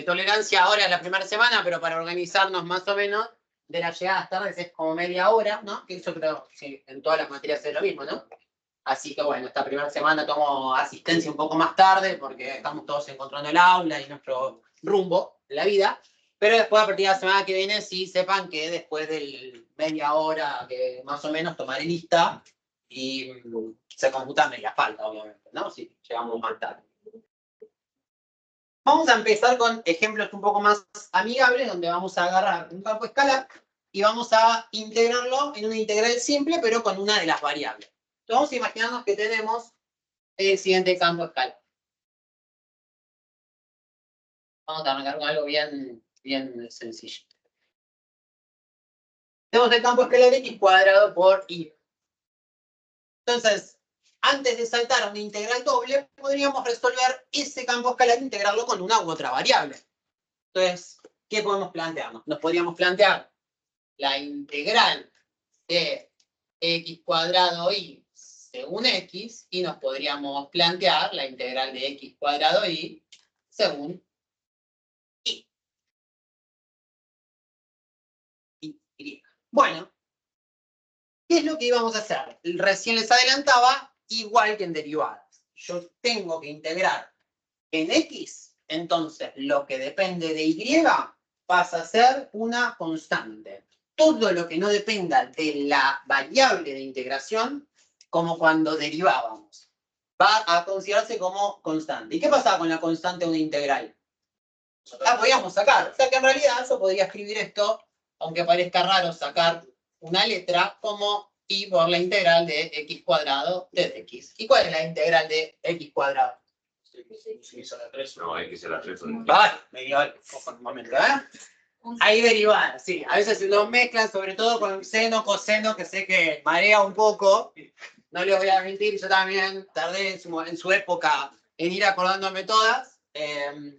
tolerancia ahora es la primera semana, pero para organizarnos más o menos, de las llegadas tardes es como media hora, ¿no? Que yo creo que sí, en todas las materias es lo mismo, ¿no? Así que bueno, esta primera semana tomo asistencia un poco más tarde porque estamos todos encontrando el aula y nuestro rumbo en la vida. Pero después, a partir de la semana que viene, sí sepan que después de media hora que más o menos tomaré lista y se computa media falta, obviamente, ¿no? Si llegamos más tarde. Vamos a empezar con ejemplos un poco más amigables, donde vamos a agarrar un campo escalar y vamos a integrarlo en una integral simple, pero con una de las variables. Entonces vamos a imaginarnos que tenemos el siguiente campo escalar. Vamos a arrancar con algo bien sencillo. Tenemos el campo escalar x cuadrado por y. Entonces, antes de saltar a una integral doble, podríamos resolver ese campo escalar e integrarlo con una u otra variable. Entonces, ¿qué podemos plantearnos? Nos podríamos plantear la integral de x cuadrado y según x, y nos podríamos plantear la integral de x cuadrado y según y. Bueno, ¿qué es lo que íbamos a hacer? Recién les adelantaba, igual que en derivadas. Yo tengo que integrar en x, entonces lo que depende de y pasa a ser una constante. Todo lo que no dependa de la variable de integración, como cuando derivábamos, va a considerarse como constante. ¿Y qué pasaba con la constante de una integral? La podíamos sacar. O sea que en realidad yo podría escribir esto, aunque parezca raro sacar una letra, como y por la integral de x cuadrado de x. ¿Y cuál es la integral de x cuadrado? X a la 3. No, X a la 3. Vale, me dio un momento, Ahí derivar, sí. A veces se lo mezclan, sobre todo con seno, coseno, que sé que marea un poco. No les voy a mentir, yo también tardé en su época en ir acordándome todas.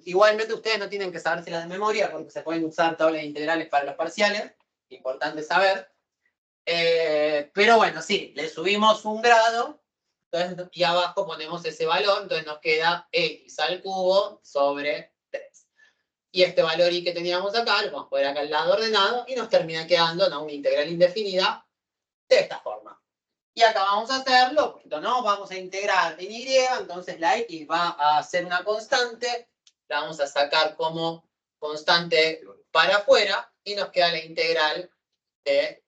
Igualmente ustedes no tienen que saberse las de memoria porque se pueden usar tablas integrales para los parciales. Importante saber. Pero bueno, sí, le subimos un grado. Entonces, y abajo ponemos ese valor. Entonces nos queda x al cubo sobre 3. Y este valor y que teníamos acá lo vamos a poner acá al lado ordenado y nos termina quedando, ¿no?, una integral indefinida de esta forma. Y acá vamos a hacerlo, ¿no? Vamos a integrar en Y, entonces la X va a ser una constante, la vamos a sacar como constante para afuera y nos queda la integral de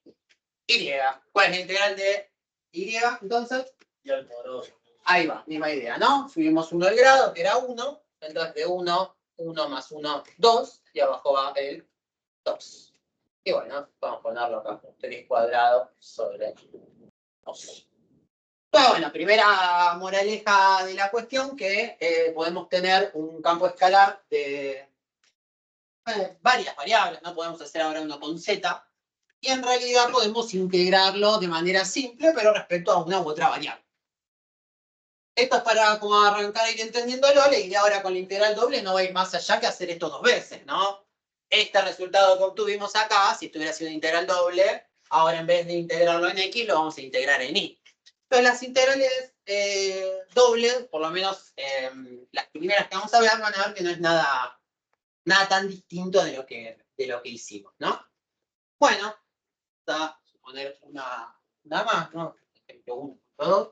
Y. ¿Cuál es la integral de Y? Entonces, Y al cuadrado. ahí va, misma idea, ¿no? Subimos 1 al grado, que era 1, entonces de 1, 1 más 1, 2, y abajo va el 2. Y bueno, vamos a ponerlo acá, 3 cuadrado sobre 2. Pero bueno, primera moraleja de la cuestión, que podemos tener un campo escalar de varias variables, ¿no? Podemos hacer ahora uno con z, y en realidad podemos integrarlo de manera simple, pero respecto a una u otra variable. Esto es para como arrancar a ir entendiéndolo, le iré ahora con la integral doble, no va a ir más allá que hacer esto 2 veces, ¿no? Este resultado que obtuvimos acá, si estuviera sido integral doble, ahora en vez de integrarlo en x, lo vamos a integrar en y. Entonces las integrales dobles, por lo menos las primeras que vamos a ver, van a ver que no es nada tan distinto de lo que hicimos, ¿no? Bueno, vamos a suponer una más, ¿no? Ejemplo 1, 2.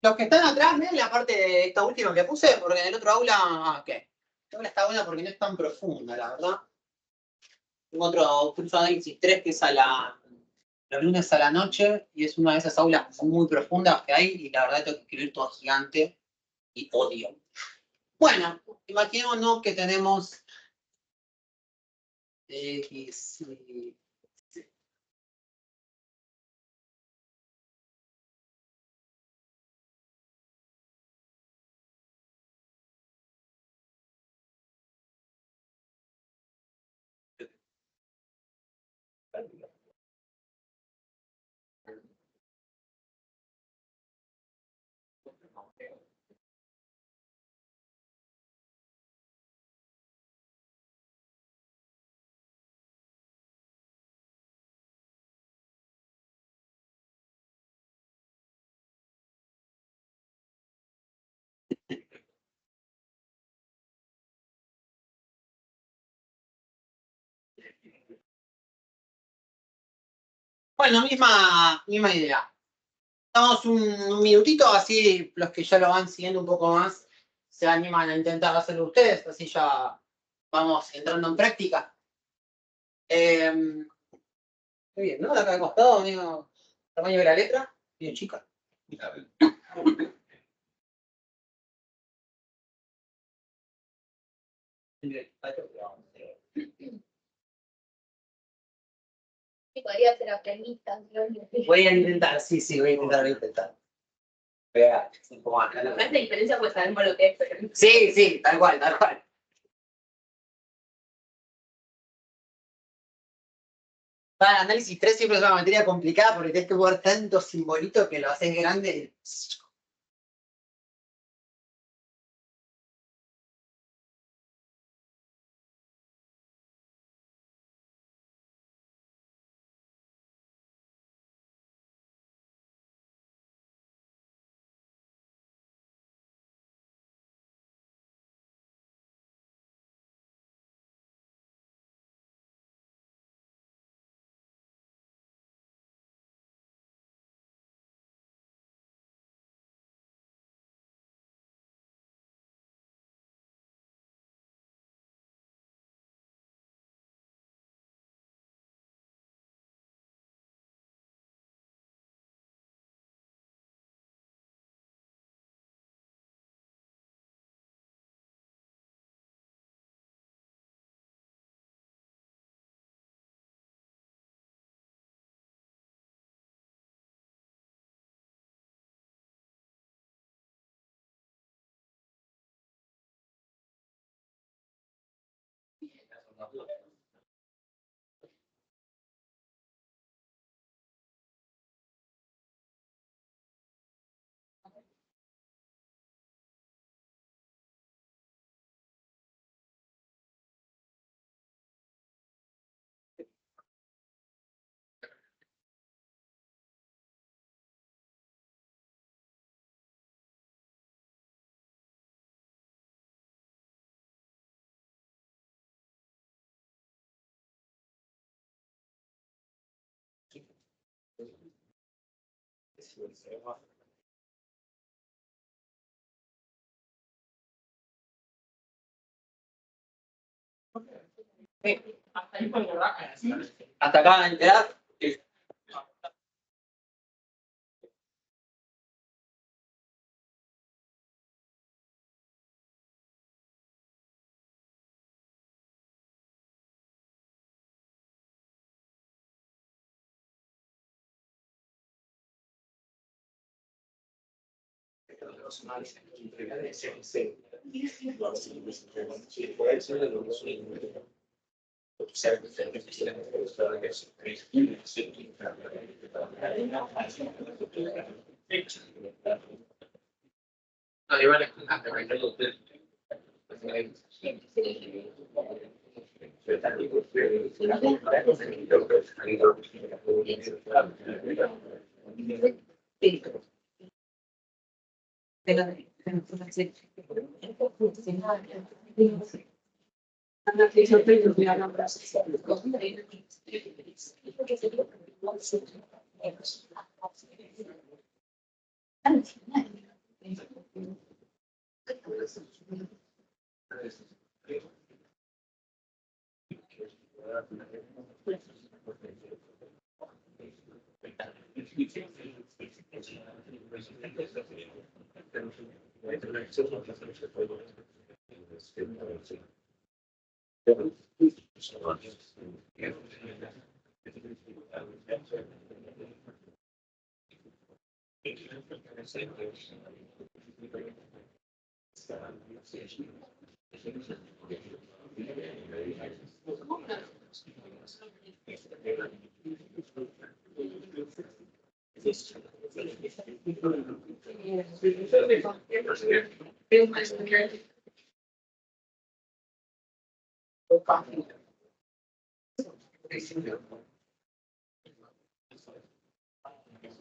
Los que están atrás, miren la parte de esta última que puse, porque en el otro aula, ¿qué? Esta aula está buena porque no es tan profunda, la verdad. Tengo otro curso de análisis 3 que es los lunes a la noche, y es una de esas aulas muy profundas que hay, y la verdad tengo que escribir todo gigante y odio. Bueno, imaginémonos que tenemos X. Bueno, misma idea. Damos un minutito, así los que ya lo van siguiendo un poco más se animan a intentar hacerlo ustedes, así ya vamos entrando en práctica. Muy bien, ¿no? De acá al costado, amigo, tamaño de la letra, bien chica. Podría hacer aprenditas. Voy a intentar, sí, voy a intentar. Vea, un poco más. No hace diferencia pues sabemos lo que es. Pero... Sí, tal cual. Para análisis 3 siempre es una materia complicada porque tienes que jugar tantos simbolitos que lo haces grande. Hasta acá, ¿entendés? No, igual es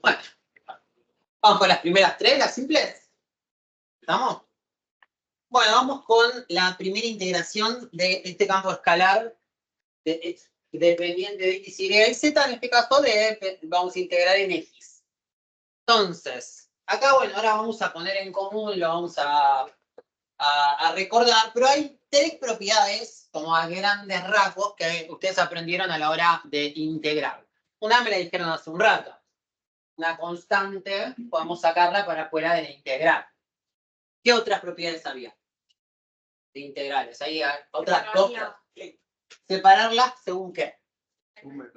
Bueno, vamos con las primeras tres, las simples. ¿Estamos? Bueno, vamos con la primera integración de este campo escalar dependiente de X, Y y Z. En este caso vamos a integrar en X. Entonces, acá, bueno, ahora vamos a poner en común, lo vamos a recordar, pero hay tres propiedades, como a grandes rasgos, que ustedes aprendieron a la hora de integrar. Una me la dijeron hace un rato. Una constante, podemos sacarla para fuera de la integral. ¿Qué otras propiedades había? De integrales. Ahí hay otras dos. Separarlas según qué.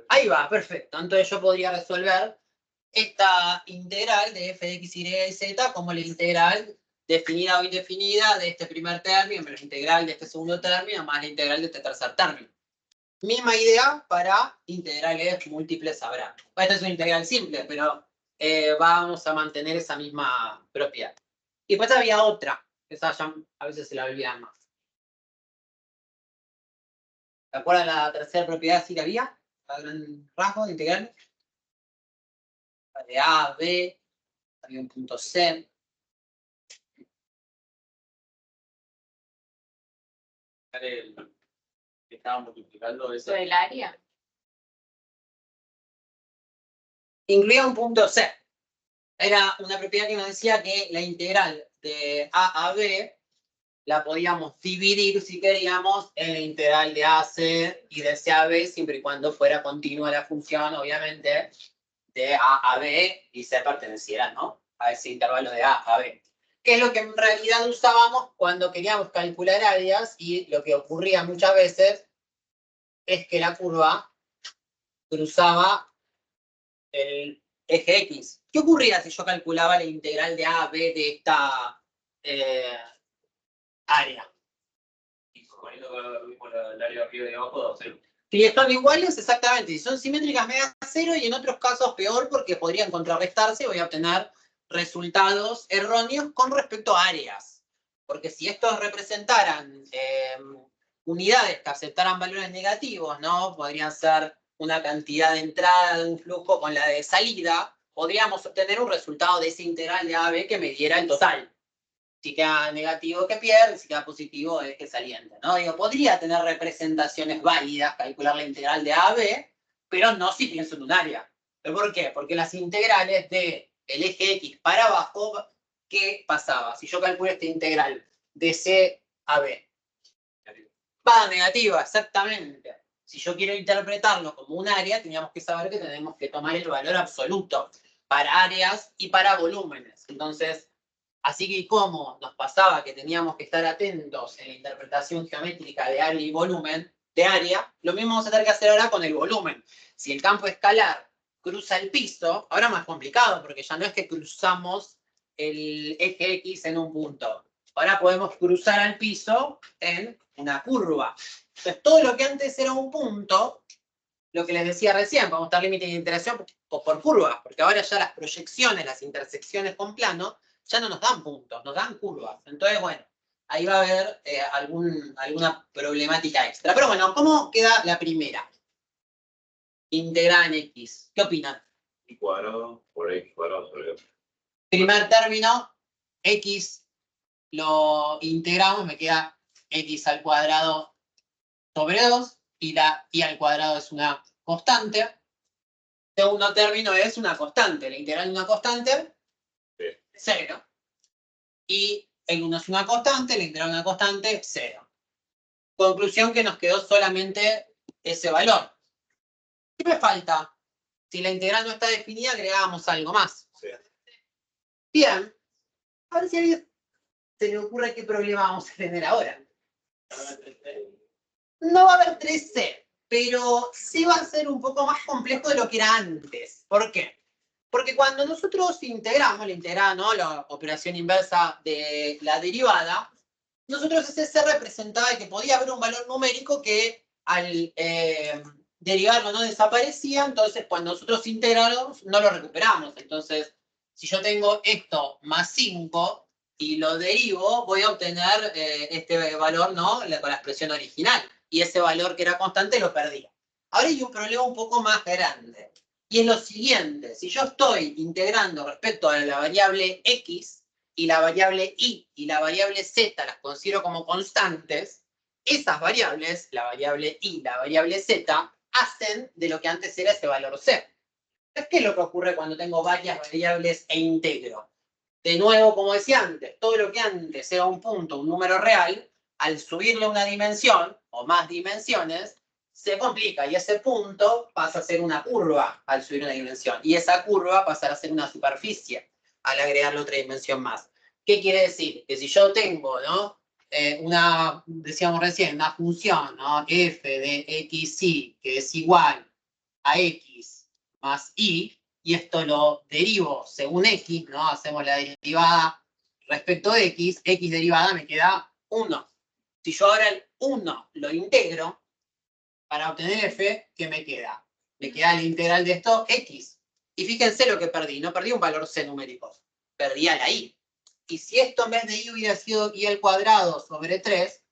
Ahí va, perfecto. Entonces yo podría resolver esta integral de f de x, y y z como la integral definida o indefinida de este primer término, menos la integral de este segundo término, más la integral de este tercer término. Misma idea para integrales múltiples habrá. Esta es una integral simple, pero vamos a mantener esa misma propiedad. Y después había otra, esa ya a veces se la olvidan más. ¿Se acuerdan la tercera propiedad sí que había? A gran rasgo de integral. De A, B, había un punto C. Estaba multiplicando eso. ¿El área? Incluía un punto C. Era una propiedad que nos decía que la integral de A a B la podíamos dividir, si queríamos, en la integral de A a C y de C a B, siempre y cuando fuera continua la función, obviamente, de A a B y C perteneciera, ¿no?, a ese intervalo de A a B. Que es lo que en realidad usábamos cuando queríamos calcular áreas, y lo que ocurría muchas veces es que la curva cruzaba el eje X. ¿Qué ocurría si yo calculaba la integral de A a B de esta área? Y poniendo el área de arriba y abajo, cero. Si están iguales, exactamente. Si son simétricas, me da cero, y en otros casos peor, porque podrían contrarrestarse y voy a obtener resultados erróneos con respecto a áreas. Porque si estos representaran unidades que aceptaran valores negativos, ¿no? Podrían ser una cantidad de entrada de un flujo con la de salida, podríamos obtener un resultado de esa integral de A a B que me diera el total. Si queda negativo, que pierde; si queda positivo, es que saliente, ¿no? Digo, podría tener representaciones válidas, calcular la integral de A a B, pero no si pienso en un área. ¿Por qué? Porque las integrales del eje X para abajo, ¿qué pasaba? Si yo calculo esta integral de C a B. Va a negativa, exactamente. Si yo quiero interpretarlo como un área, teníamos que saber que tenemos que tomar el valor absoluto para áreas y para volúmenes. Entonces, así que como nos pasaba que teníamos que estar atentos en la interpretación geométrica de área y volumen, de área, lo mismo vamos a tener que hacer ahora con el volumen. Si el campo escalar cruza el piso, ahora más complicado, porque ya no es que cruzamos el eje X en un punto. Ahora podemos cruzar al piso en una curva. Entonces, todo lo que antes era un punto, lo que les decía recién, vamos a estar límite de interacción por curvas, porque ahora ya las proyecciones, las intersecciones con plano, ya no nos dan puntos, nos dan curvas. Entonces, bueno, ahí va a haber alguna problemática extra. Pero bueno, ¿cómo queda la primera? Integral en X. ¿Qué opinan? Y cuadrado por X cuadrado sobre otro. Primer término, X lo integramos, me queda X al cuadrado sobre 2 y la Y al cuadrado es una constante. Segundo término es una constante. La integral de una constante, 0. Y el 1 es una constante, la integral de una constante, 0. Conclusión que nos quedó solamente ese valor. ¿Qué me falta? Si la integral no está definida, agregamos algo más. Sí. Bien. A ver si a alguien se le ocurre qué problema vamos a tener ahora. No va a haber 3C, pero sí va a ser un poco más complejo de lo que era antes. ¿Por qué? Porque cuando nosotros integramos la integrada, ¿no? La operación inversa de la derivada, nosotros ese C representaba que podía haber un valor numérico que al derivarlo no desaparecía, entonces cuando nosotros integramos no lo recuperamos. Entonces, si yo tengo esto más 5 y lo derivo, voy a obtener este valor, ¿no? Con la expresión original. Y ese valor que era constante lo perdí. Ahora hay un problema un poco más grande. Y es lo siguiente, si yo estoy integrando respecto a la variable X y la variable Y y la variable Z las considero como constantes, esas variables, la variable Y y la variable Z, hacen de lo que antes era ese valor C. Entonces, ¿qué es lo que ocurre cuando tengo varias variables e integro? De nuevo, como decía antes, todo lo que antes era un punto, un número real, al subirle una dimensión o más dimensiones, se complica y ese punto pasa a ser una curva al subir una dimensión y esa curva pasará a ser una superficie al agregarle otra dimensión más. ¿Qué quiere decir? Que si yo tengo, ¿no? Decíamos recién, una función, ¿no? F de xy que es igual a x más y, y esto lo derivo según x, ¿no? Hacemos la derivada respecto de x derivada me queda 1. Si yo ahora el 1 lo integro, para obtener f, ¿qué me queda? Me queda la integral de esto, x. Y fíjense lo que perdí. No perdí un valor c numérico. Perdí a la y. Y si esto en vez de y hubiera sido y al cuadrado sobre 3,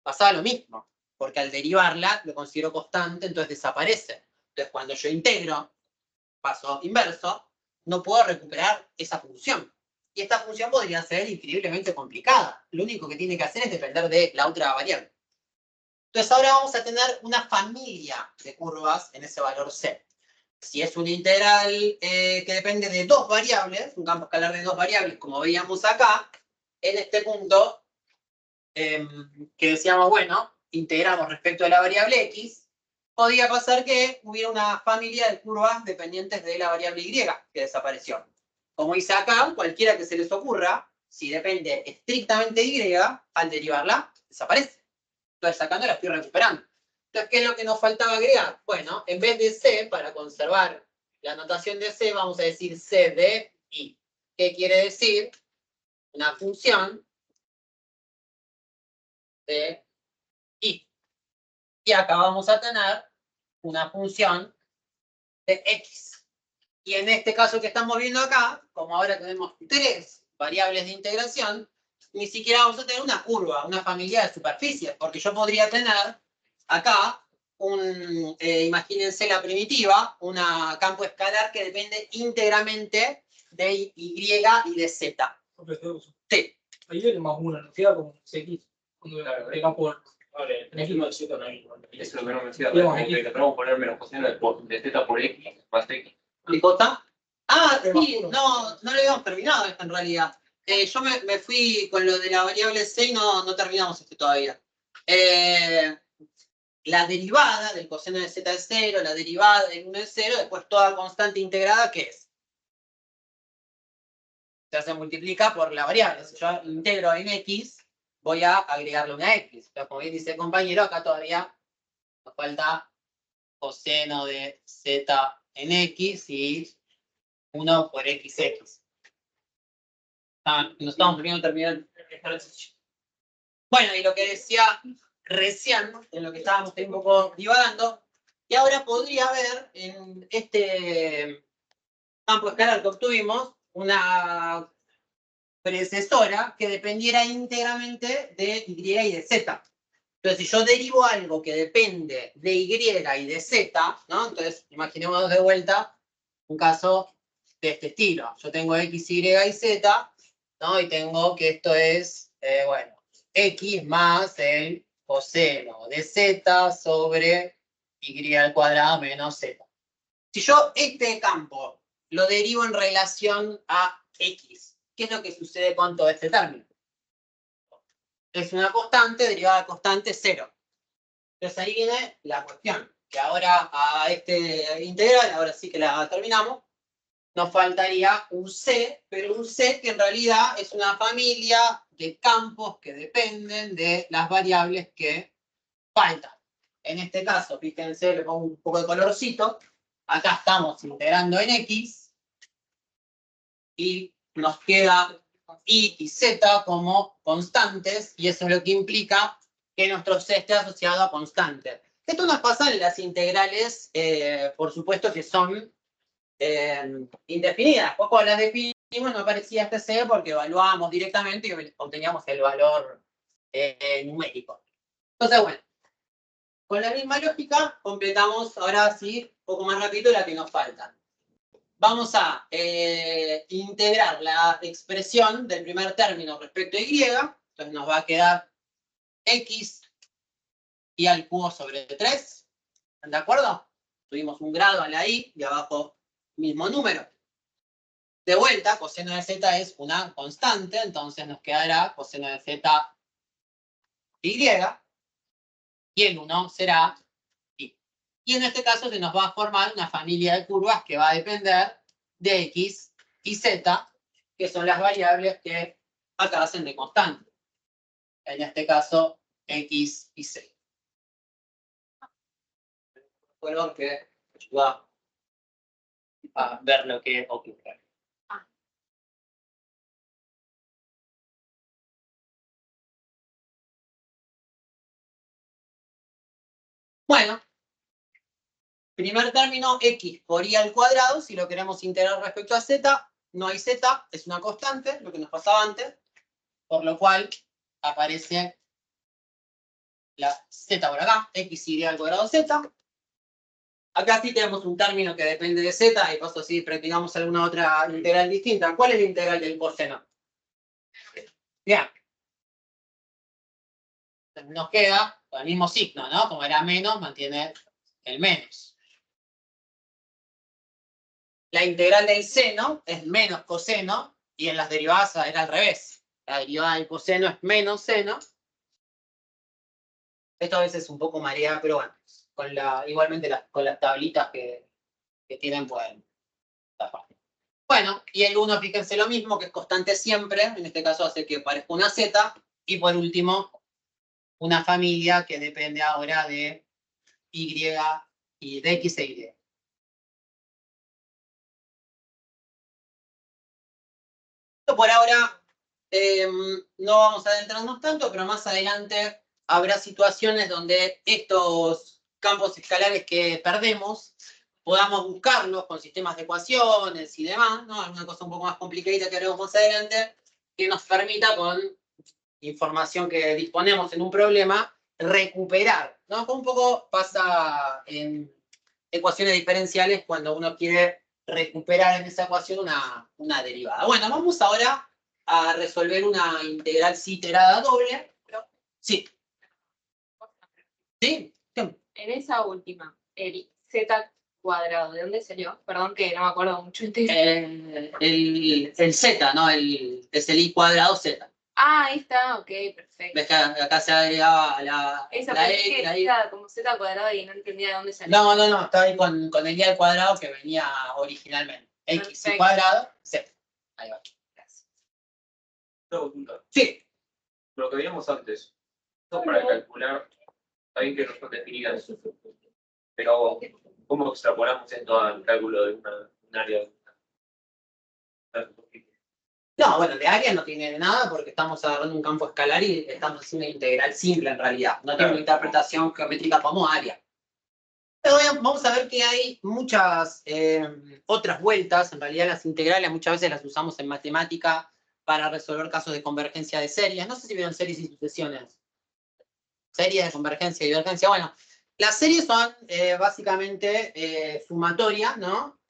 pasaba lo mismo. Porque al derivarla lo considero constante, entonces desaparece. Entonces cuando yo integro, paso inverso, no puedo recuperar esa función. Y esta función podría ser increíblemente complicada. Lo único que tiene que hacer es depender de la otra variable. Entonces ahora vamos a tener una familia de curvas en ese valor C. Si es una integral que depende de dos variables, un campo escalar de dos variables, como veíamos acá, en este punto, que decíamos, bueno, integramos respecto a la variable X, podía pasar que hubiera una familia de curvas dependientes de la variable Y, que desapareció. Como dice acá, cualquiera que se les ocurra, si depende estrictamente de Y, al derivarla, desaparece. Entonces acá no la estoy recuperando. Entonces, ¿qué es lo que nos faltaba agregar? Bueno, en vez de C, para conservar la notación de C, vamos a decir C de I. ¿Qué quiere decir? Una función de I. Y acá vamos a tener una función de X. Y en este caso que estamos viendo acá, como ahora tenemos tres variables de integración, ni siquiera vamos a tener una curva, una familia de superficies, porque yo podría tener acá imagínense la primitiva, un campo escalar que depende íntegramente de Y y de Z. Sí. Ahí el más 1, ¿no? Queda como CX. Cuando el campo. Vale, Tenés que ir eso es lo que no me decía. Que tenemos que poner menos coseno de z por x más x. ¿Qué cosa? Ah, Pero sí, bajó. no lo habíamos terminado esto en realidad. Yo me fui con lo de la variable C y no terminamos esto todavía. La derivada del coseno de z es 0, la derivada del 1 es 0, después toda constante integrada, ¿qué es? Se multiplica por la variable. Si yo integro en x, voy a agregarle una x. Pero como bien dice el compañero, acá todavía nos falta coseno de z en x y 1 por xx. Nos estamos terminando el ejercicio. Bueno, y lo que decía recién, en lo que estábamos un poco divagando, y ahora podría haber en este campo escalar que obtuvimos una predecesora que dependiera íntegramente de y y de z. Entonces, si yo derivo algo que depende de y y de z, ¿no? Entonces, imaginemos de vuelta un caso de este estilo. Yo tengo x, y y z, ¿no? Y tengo que esto es, bueno, x más el coseno de z sobre y al cuadrado menos z. Si yo este campo lo derivo en relación a x, ¿qué es lo que sucede con todo este término? Es una constante derivada de constante 0. Entonces ahí viene la cuestión, que ahora a este integral, ahora sí que la terminamos, nos faltaría un C, pero un C que en realidad es una familia de campos que dependen de las variables que faltan. En este caso, fíjense, le pongo un poco de colorcito, acá estamos integrando en X, y nos queda y z como constantes, y eso es lo que implica que nuestro c esté asociado a constantes. Esto nos pasa en las integrales, por supuesto, que son indefinidas. Poco las definimos, no aparecía este c porque evaluábamos directamente y obteníamos el valor numérico. Entonces, bueno, con la misma lógica, completamos ahora sí, un poco más rápido la que nos falta. Vamos a integrar la expresión del primer término respecto a y, entonces nos va a quedar x y al cubo sobre 3. ¿Están de acuerdo? Tuvimos un grado a la y abajo mismo número. De vuelta, coseno de z es una constante, entonces nos quedará coseno de z y el 1 será y. Y en este caso se nos va a formar una familia de curvas que va a depender de x y z, que son las variables que acá hacen de constante. En este caso, x y z. Bueno, que ayuda a ver lo que ocurre. Bueno, primer término, x por y al cuadrado, si lo queremos integrar respecto a z, no hay z, es una constante, lo que nos pasaba antes, por lo cual aparece la z por acá, x y al cuadrado z. Acá sí tenemos un término que depende de z, y paso si practicamos alguna otra integral distinta. ¿Cuál es la integral del coseno? Bien. Nos queda con el mismo signo, ¿no? Como era menos, mantiene el menos. La integral del seno es menos coseno, y en las derivadas era al revés. La derivada del coseno es menos seno. Esto a veces es un poco marea, pero bueno, igualmente con las tablitas que tienen pueden tapar. Bueno, y el 1, fíjense lo mismo, que es constante siempre, en este caso hace que parezca una z, y por último, una familia que depende ahora de y y de x e y. Por ahora no vamos a adentrarnos tanto, pero más adelante habrá situaciones donde estos campos escalares que perdemos podamos buscarlos con sistemas de ecuaciones y demás, ¿no? Alguna cosa un poco más complicadita que haremos más adelante, que nos permita con información que disponemos en un problema recuperar, ¿no? Un poco pasa en ecuaciones diferenciales cuando uno quiere recuperar en esa ecuación una derivada. Bueno, vamos ahora a resolver una integral iterada doble. Sí. ¿Sí? En esa última, el z cuadrado. ¿De dónde salió? Perdón que no me acuerdo mucho. El Z, ¿no? Es el I cuadrado Z. Ah, ahí está, ok, perfecto. ¿Ves que acá se agregaba Esa la pensé E, la que I? era como Z cuadrado y no entendía de dónde salía. No, está ahí con el I al cuadrado que venía originalmente. X Perfecto. cuadrado, Z. Ahí va. Gracias. Una pregunta. Sí. Lo que veíamos antes, esto para calcular, está bien que no son definidas, pero ¿cómo extrapolamos esto al cálculo de un área? No, bueno, de área no tiene nada porque estamos agarrando un campo escalar y estamos haciendo una integral simple en realidad. No tiene una interpretación geométrica como área. Pero vamos a ver que hay muchas otras vueltas. En realidad las integrales muchas veces las usamos en matemática para resolver casos de convergencia de series. No sé si vieron series y sucesiones. Series de convergencia y divergencia. Bueno, las series son básicamente sumatorias, ¿no?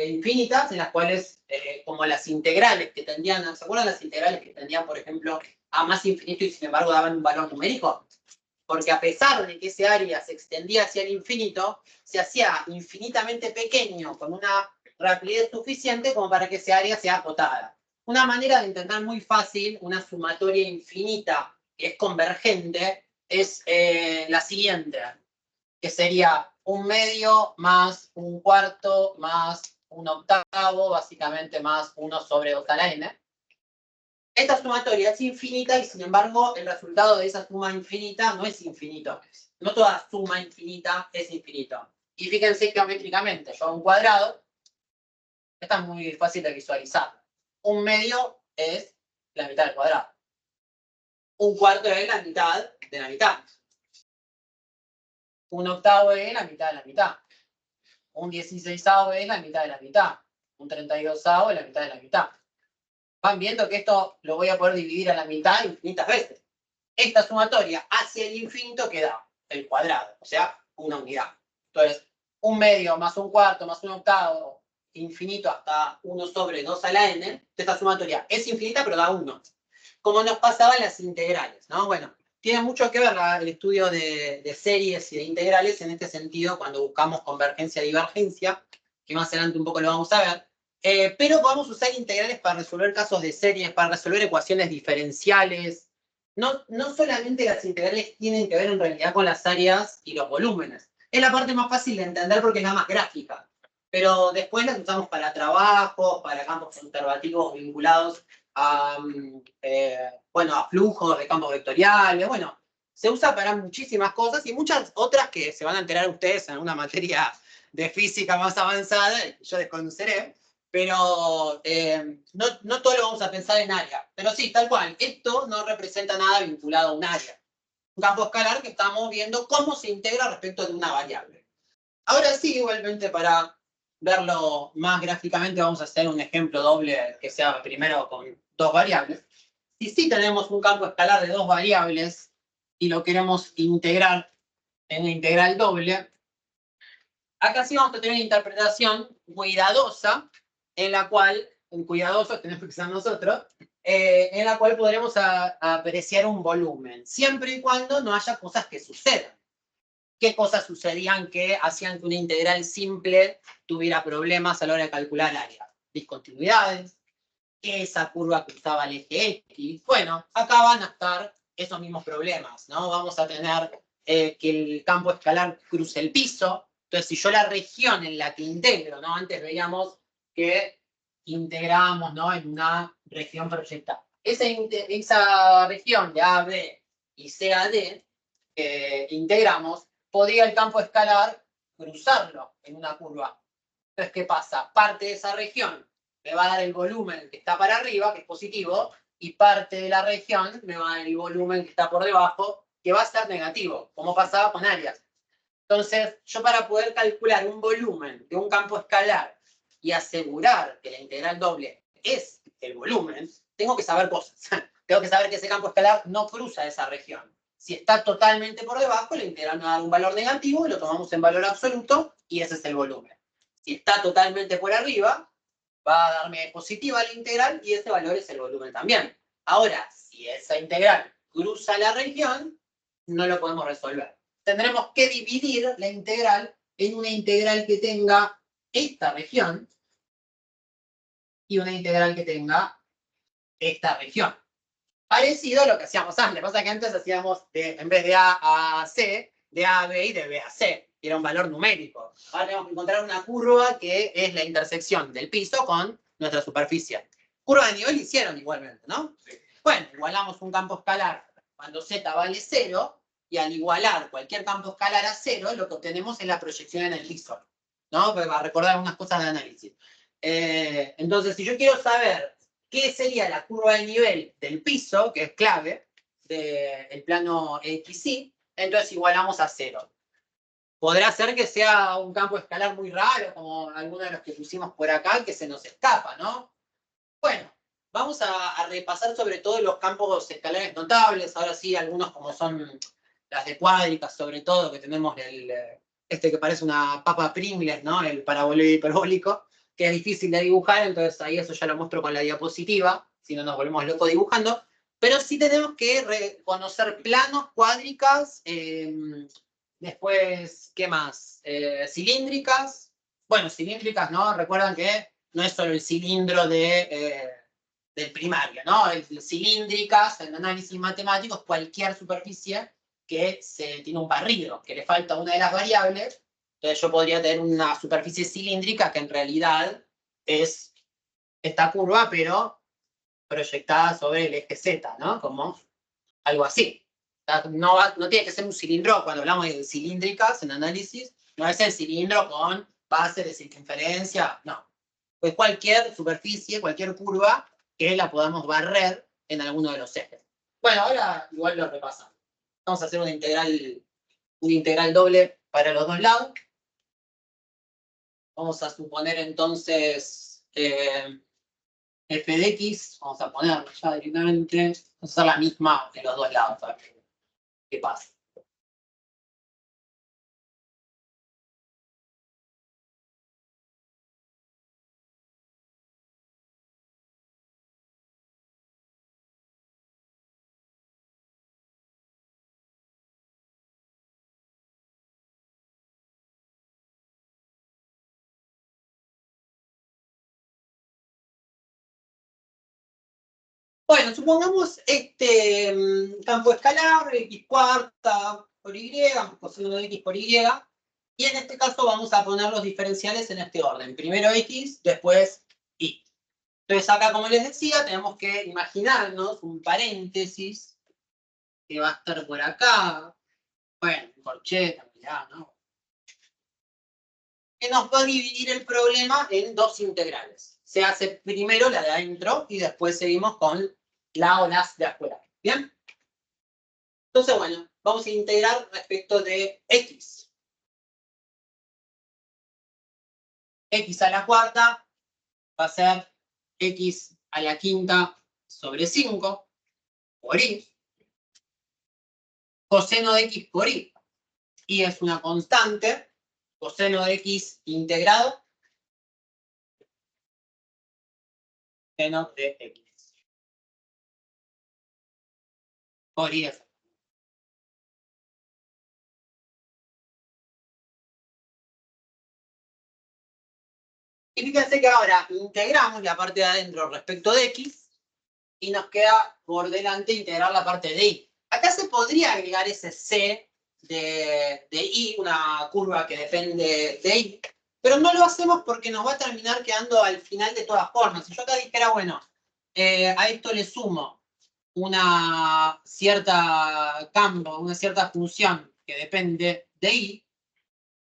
Infinitas, en las cuales, como las integrales que tendían, ¿se acuerdan las integrales que tendían, por ejemplo, a más infinito y sin embargo daban un valor numérico? Porque a pesar de que ese área se extendía hacia el infinito, se hacía infinitamente pequeño con una rapidez suficiente como para que ese área sea acotada. Una manera de entender muy fácil una sumatoria infinita que es convergente es la siguiente, que sería 1/2 más 1/4 más 1/8, básicamente más 1 sobre 2 a la n. Esta sumatoria es infinita y sin embargo el resultado de esa suma infinita no es infinito. No toda suma infinita es infinito. Y fíjense geométricamente, yo hago un cuadrado, está muy fácil de visualizar. 1/2 es la mitad del cuadrado. 1/4 es la mitad de la mitad. 1/8 es la mitad de la mitad. 1/16 es la mitad de la mitad. 1/32 es la mitad de la mitad. Van viendo que esto lo voy a poder dividir a la mitad infinitas veces. Esta sumatoria hacia el infinito queda el cuadrado, o sea, una unidad. Entonces, 1/2 más 1/4 más 1/8, infinito hasta 1 sobre 2 a la n, esta sumatoria es infinita pero da 1. Como nos pasaba en las integrales, ¿no? Bueno, tiene mucho que ver el estudio de series y de integrales en este sentido cuando buscamos convergencia y divergencia, que más adelante un poco lo vamos a ver. Pero podemos usar integrales para resolver casos de series, para resolver ecuaciones diferenciales. No solamente las integrales tienen que ver en realidad con las áreas y los volúmenes. Es la parte más fácil de entender porque es la más gráfica. Pero después las usamos para trabajos, para campos conservativos vinculados a, a flujos de campos vectoriales. Bueno, se usa para muchísimas cosas y muchas otras que se van a enterar ustedes en una materia de física más avanzada, yo desconoceré. Pero no todo lo vamos a pensar en área. Pero sí, tal cual, esto no representa nada vinculado a un área. Un campo escalar que estamos viendo cómo se integra respecto de una variable. Ahora sí, igualmente para verlo más gráficamente, vamos a hacer un ejemplo doble que sea primero con dos variables. Si sí tenemos un campo escalar de dos variables y lo queremos integrar en la integral doble, acá sí vamos a tener una interpretación cuidadosa en la cual, cuidadosos tenemos que ser nosotros, en la cual podremos apreciar un volumen, siempre y cuando no haya cosas que sucedan. ¿Qué cosas sucedían que hacían que una integral simple tuviera problemas a la hora de calcular área? Discontinuidades, que esa curva cruzaba el eje X. Bueno, acá van a estar esos mismos problemas, ¿no? Vamos a tener que el campo escalar cruce el piso. Entonces, si yo la región en la que integro, ¿no? Antes veíamos que integrábamos, ¿no? En una región proyectada. Esa región de A, B y C a D que integramos, podría el campo escalar cruzarlo en una curva. Entonces, ¿qué pasa? Parte de esa región me va a dar el volumen que está para arriba, que es positivo, y parte de la región me va a dar el volumen que está por debajo, que va a ser negativo, como pasaba con áreas. Entonces, yo para poder calcular un volumen de un campo escalar y asegurar que la integral doble es el volumen, tengo que saber cosas. Tengo que saber que ese campo escalar no cruza esa región. Si está totalmente por debajo, la integral me va a dar un valor negativo, lo tomamos en valor absoluto y ese es el volumen. Si está totalmente por arriba, va a darme positiva la integral y ese valor es el volumen también. Ahora, si esa integral cruza la región, no lo podemos resolver. Tendremos que dividir la integral en una integral que tenga esta región y una integral que tenga esta región. Parecido a lo que hacíamos antes. Pasa que antes hacíamos, en vez de A a C, de A a B y de B a C. Y era un valor numérico. Ahora tenemos que encontrar una curva que es la intersección del piso con nuestra superficie. Curva de nivel hicieron igualmente, ¿no? Sí. Bueno, igualamos un campo escalar cuando Z vale 0, y al igualar cualquier campo escalar a 0, lo que obtenemos es la proyección en el piso, ¿no? Para recordar algunas cosas de análisis. Entonces, si yo quiero saber qué sería la curva de nivel del piso, que es clave del plano XY, entonces igualamos a 0. Podrá ser que sea un campo escalar muy raro, como alguno de los que pusimos por acá, que se nos escapa, ¿no? Bueno, vamos a repasar sobre todo los campos escalares notables. Ahora sí, algunos como son las de cuádricas, sobre todo, que tenemos este que parece una papa Pringles, ¿no? El parabólico hiperbólico, que es difícil de dibujar, entonces ahí eso ya lo muestro con la diapositiva, si no nos volvemos locos dibujando. Pero sí tenemos que reconocer planos, cuádricas, después, ¿qué más? Cilíndricas. Bueno, cilíndricas, ¿no? Recuerdan que no es solo el cilindro del primario, ¿no? Cilíndricas, en análisis matemático, es cualquier superficie que tiene un barrido, que le falta una de las variables. Entonces yo podría tener una superficie cilíndrica que en realidad es esta curva, pero proyectada sobre el eje Z, ¿no? Como algo así. No tiene que ser un cilindro, cuando hablamos de cilíndricas en análisis, no es el cilindro con base de circunferencia, no. Pues cualquier superficie, cualquier curva que la podamos barrer en alguno de los ejes. Bueno, ahora igual lo repasamos. Vamos a hacer una integral doble para los dos lados. Vamos a suponer entonces f de x, vamos a ponerlo ya directamente, vamos a hacer la misma de los dos lados, a ver qué pasa. Bueno, supongamos este campo escalar, x cuarta por y, coseno de x por y, y en este caso vamos a poner los diferenciales en este orden. Primero x, después y. Entonces acá, como les decía, tenemos que imaginarnos un paréntesis que va a estar por acá. Bueno, corcheta, mirá, ¿no? Que nos va a dividir el problema en dos integrales. Se hace primero la de adentro y después seguimos con la o las de afuera. ¿Bien? Entonces, bueno, vamos a integrar respecto de x. X a la cuarta va a ser x a la quinta sobre 5 por y. Coseno de x por y. Y es una constante. Coseno de x integrado. Seno de x. Por y es. Y fíjense que ahora integramos la parte de adentro respecto de x y nos queda por delante integrar la parte de y. Acá se podría agregar ese c de y, una curva que depende de y, pero no lo hacemos porque nos va a terminar quedando al final de todas formas. Si yo acá dijera, bueno, a esto le sumo una cierta campo, una cierta función que depende de y,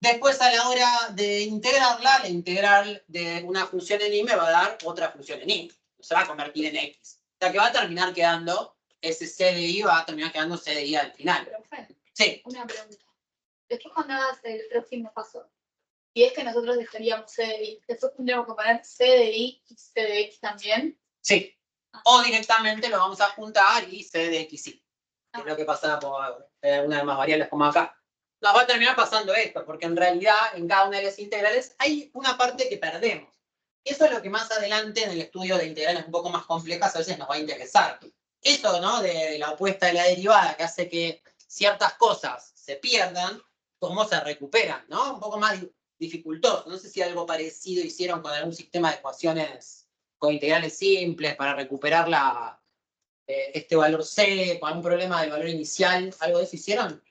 después a la hora de integrarla, la integral de una función en y me va a dar otra función en y. Se va a convertir en x. O sea que va a terminar quedando, ese c de y va a terminar quedando c de y al final. Profe, Sí. una pregunta. Después cuando hagas el próximo paso, y es que nosotros dejaríamos c de y, después tendríamos que poner c de y c de x también. Sí. O directamente lo vamos a juntar y c de x y. Que es lo que pasa por una de las variables como acá. Nos va a terminar pasando esto, porque en realidad en cada una de las integrales hay una parte que perdemos. Eso es lo que más adelante en el estudio de integrales un poco más complejas a veces nos va a interesar. Eso, ¿no? De la opuesta de la derivada, que hace que ciertas cosas se pierdan, cómo se recuperan, ¿no? Un poco más dificultoso. No sé si algo parecido hicieron con algún sistema de ecuaciones con integrales simples para recuperar este valor C, con algún problema del valor inicial. ¿Algo de eso hicieron?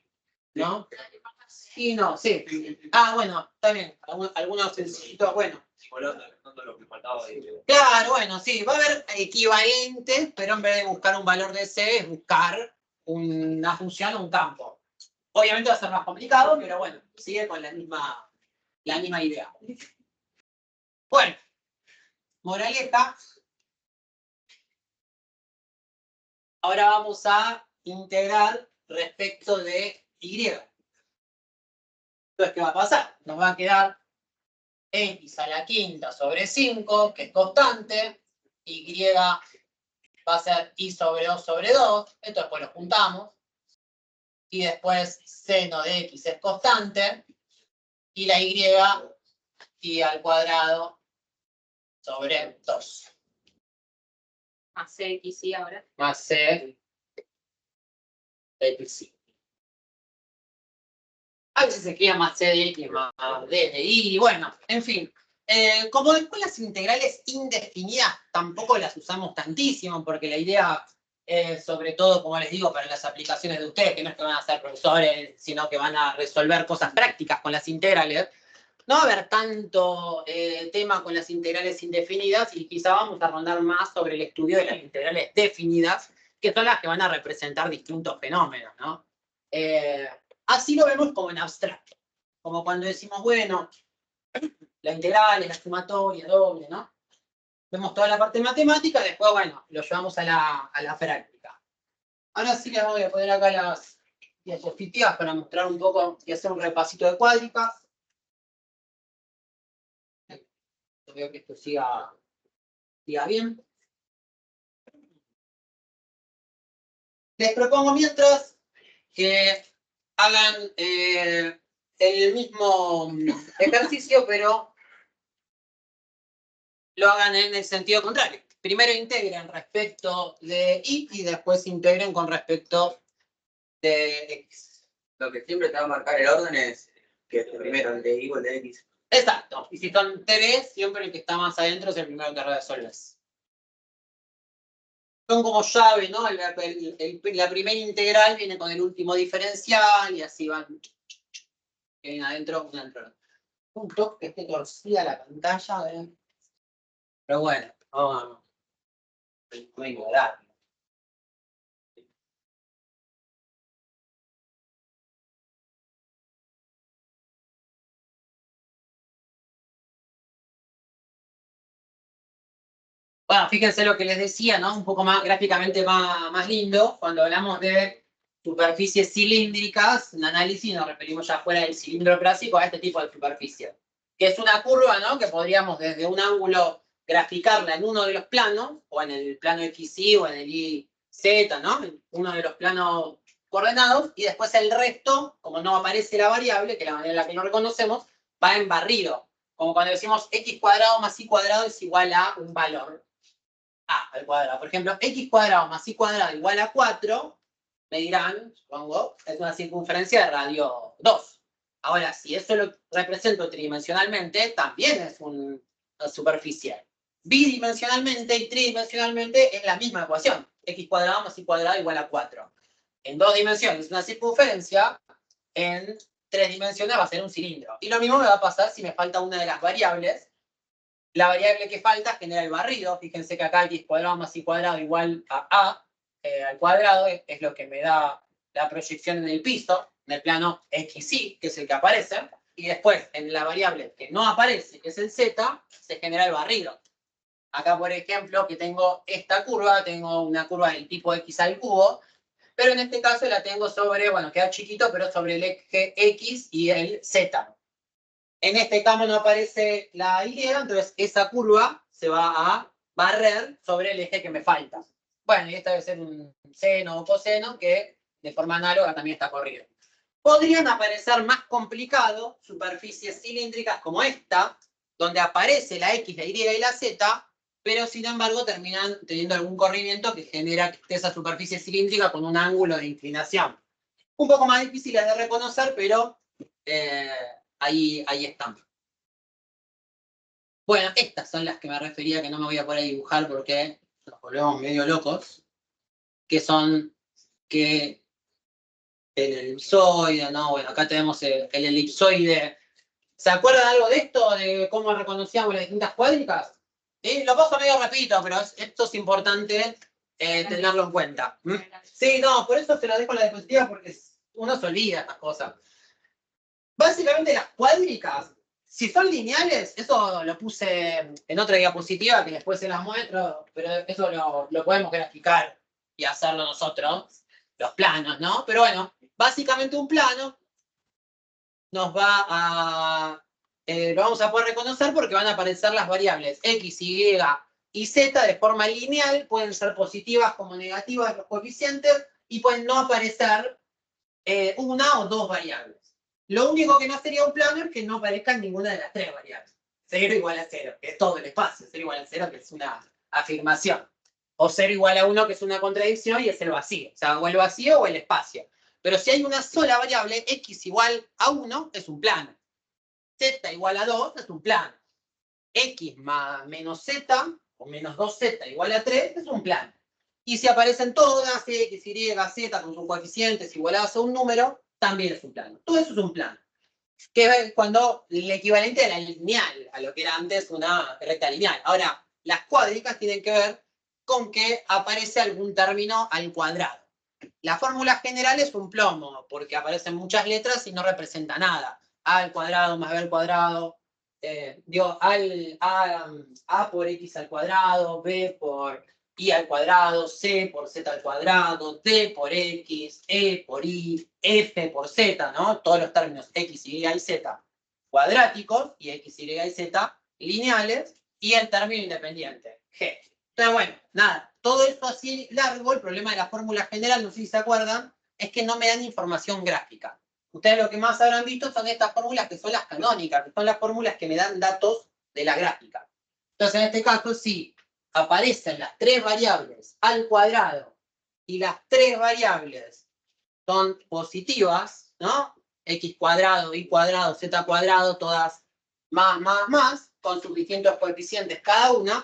¿No? Sí, no, sí. Ah, bueno, está bien. Algunos sencillitos, bueno. Lo que faltaba Claro, bueno, sí, va a haber equivalentes, pero en vez de buscar un valor de C, es buscar una función o un campo. Obviamente va a ser más complicado, pero bueno, sigue con la misma idea. Bueno, moraleja. Ahora vamos a integrar respecto de Y. Entonces, ¿qué va a pasar? Nos va a quedar x a la quinta sobre 5, que es constante. Y va a ser y sobre 2 sobre 2. Esto después lo juntamos. Y después seno de x es constante. Y la y al cuadrado sobre 2. Más CX y ahora. Más c x. A veces se escribe más c de x más d de y. Bueno, en fin. Como después las integrales indefinidas tampoco las usamos tantísimo, porque la idea es, sobre todo, como les digo, para las aplicaciones de ustedes, que no es que van a ser profesores, sino que van a resolver cosas prácticas con las integrales, no va a haber tanto tema con las integrales indefinidas y quizá vamos a rondar más sobre el estudio de las integrales definidas, que son las que van a representar distintos fenómenos, ¿no? Así lo vemos como en abstracto, como cuando decimos, bueno, la integral es la sumatoria doble, ¿no? Vemos toda la parte matemática, después, bueno, lo llevamos a la práctica. Ahora sí les voy a poner acá las diapositivas para mostrar un poco y hacer un repasito de cuádricas. Veo que esto siga bien. Les propongo mientras que hagan el mismo ejercicio, pero lo hagan en el sentido contrario. Primero integren respecto de y después integren con respecto de x. Lo que siempre te va a marcar el orden es que es primero el de y o el de x. Exacto. Y si son tres, siempre el que está más adentro es el primero que resuelves. Son como llave, ¿no? La primera integral viene con el último diferencial y así van. Que viene adentro, un adentro. Punto que esté torcida la pantalla. Pero bueno, vamos a ignorar. Bueno, fíjense lo que les decía, ¿no? Un poco más gráficamente más lindo. Cuando hablamos de superficies cilíndricas, en análisis nos referimos ya fuera del cilindro clásico a este tipo de superficie. Que es una curva, ¿no? Que podríamos desde un ángulo graficarla en uno de los planos, o en el plano XY o en el YZ, ¿no? En uno de los planos coordenados, y después el resto, como no aparece la variable, que es la manera en la que lo reconocemos, va en barrido. Como cuando decimos x cuadrado más y cuadrado es igual a un valor. A al cuadrado. Por ejemplo, x cuadrado más y cuadrado igual a 4, me dirán, supongo, es una circunferencia de radio 2. Ahora, si eso lo represento tridimensionalmente, también es una superficie. Bidimensionalmente y tridimensionalmente es la misma ecuación. X cuadrado más y cuadrado igual a 4. En 2 dimensiones una circunferencia, en 3 dimensiones va a ser un cilindro. Y lo mismo me va a pasar si me falta una de las variables. La variable que falta genera el barrido. Fíjense que acá x cuadrado más y cuadrado igual a al cuadrado es lo que me da la proyección en el piso, en el plano XY, que es el que aparece. Y después, en la variable que no aparece, que es el z, se genera el barrido. Acá, por ejemplo, que tengo esta curva, tengo una curva del tipo x al cubo, pero en este caso la tengo sobre, bueno, queda chiquito, pero sobre el eje x y el z. En este campo no aparece la Y, entonces esa curva se va a barrer sobre el eje que me falta. Bueno, y esta debe ser un seno o coseno que de forma análoga también está corrido. Podrían aparecer más complicados superficies cilíndricas como esta, donde aparece la X, la Y y la Z, pero sin embargo terminan teniendo algún corrimiento que genera que esté esa superficie cilíndrica con un ángulo de inclinación. Un poco más difíciles de reconocer, pero ahí están. Bueno, estas son las que me refería que no me voy a poder dibujar porque nos volvemos medio locos. Que son que el elipsoide, ¿no? Bueno, acá tenemos el elipsoide. ¿Se acuerdan algo de esto? De cómo reconocíamos las distintas cuádricas. Lo paso medio rapidito, pero esto es importante tenerlo en cuenta. ¿Mm? Sí, no, por eso se lo dejo en la diapositiva porque uno se olvida estas cosas. Básicamente las cuádricas, si son lineales, eso lo puse en otra diapositiva que después se las muestro, pero eso lo podemos graficar y hacerlo nosotros, los planos, ¿no? Pero bueno, básicamente un plano nos va a... lo vamos a poder reconocer porque van a aparecer las variables X, Y y Z de forma lineal, pueden ser positivas como negativas los coeficientes y pueden no aparecer una o dos variables. Lo único que no sería un plano es que no aparezcan ninguna de las tres variables. 0 igual a 0, que es todo el espacio. 0 igual a 0, que es una afirmación. O 0 igual a 1, que es una contradicción y es el vacío. O sea, o el vacío o el espacio. Pero si hay una sola variable, X igual a 1, es un plano. Z igual a 2, es un plano. X más menos Z, o menos 2Z igual a 3, es un plano. Y si aparecen todas, X, Y, Z, con sus coeficientes igualados a un número, también es un plano. Todo eso es un plano. Que es cuando el equivalente a la lineal, a lo que era antes una recta lineal. Ahora, las cuádricas tienen que ver con que aparece algún término al cuadrado. La fórmula general es un plomo, porque aparecen muchas letras y no representa nada. A al cuadrado más B al cuadrado, A por X al cuadrado, B por Y al cuadrado, C por Z al cuadrado, D por X, E por Y, F por Z, ¿no? Todos los términos X, Y y Z cuadráticos y X, Y y Z lineales y el término independiente, G. Entonces, bueno, nada, todo esto así largo, el problema de la fórmula general, no sé si se acuerdan, es que no me dan información gráfica. Ustedes lo que más habrán visto son estas fórmulas que son las canónicas, que son las fórmulas que me dan datos de la gráfica. Entonces, en este caso, si aparecen las tres variables al cuadrado y las tres variables son positivas, ¿no? X cuadrado, Y cuadrado, Z cuadrado, todas más, con sus distintos coeficientes cada una,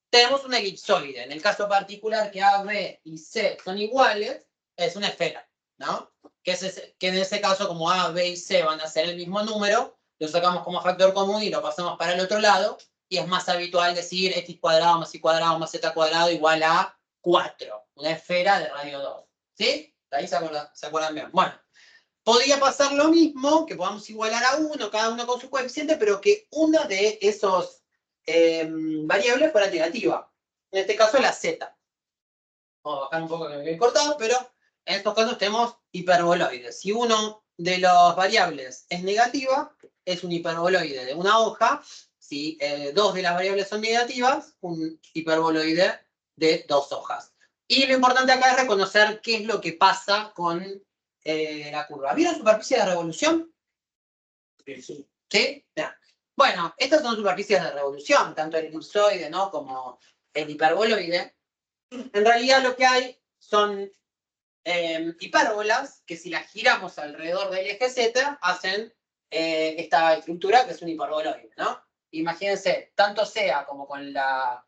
tenemos una elipsoide. En el caso particular que A, B y C son iguales, es una esfera, ¿no? Que en ese caso, como A, B y C van a ser el mismo número, lo sacamos como factor común y lo pasamos para el otro lado, y es más habitual decir X cuadrado más Y cuadrado más Z cuadrado igual a 4, una esfera de radio 2. ¿Sí? Ahí se acuerdan bien. Bueno, podría pasar lo mismo, que podamos igualar a 1, cada uno con su coeficiente, pero que una de esos variables fuera negativa. En este caso la Z. Vamos a bajar un poco que me quede cortado, pero en estos casos tenemos hiperboloides. Si uno de las variables es negativa, es un hiperboloide de una hoja. Si dos de las variables son negativas, un hiperboloide de dos hojas. Y lo importante acá es reconocer qué es lo que pasa con la curva. ¿Vieron superficie de revolución? Sí. ¿Sí? Bien. Bueno, estas son superficies de revolución, tanto el elipsoide, ¿no?, como el hiperboloide. En realidad lo que hay son hipérbolas que si las giramos alrededor del eje Z hacen esta estructura que es un hiperboloide, ¿no? Imagínense, tanto sea como con las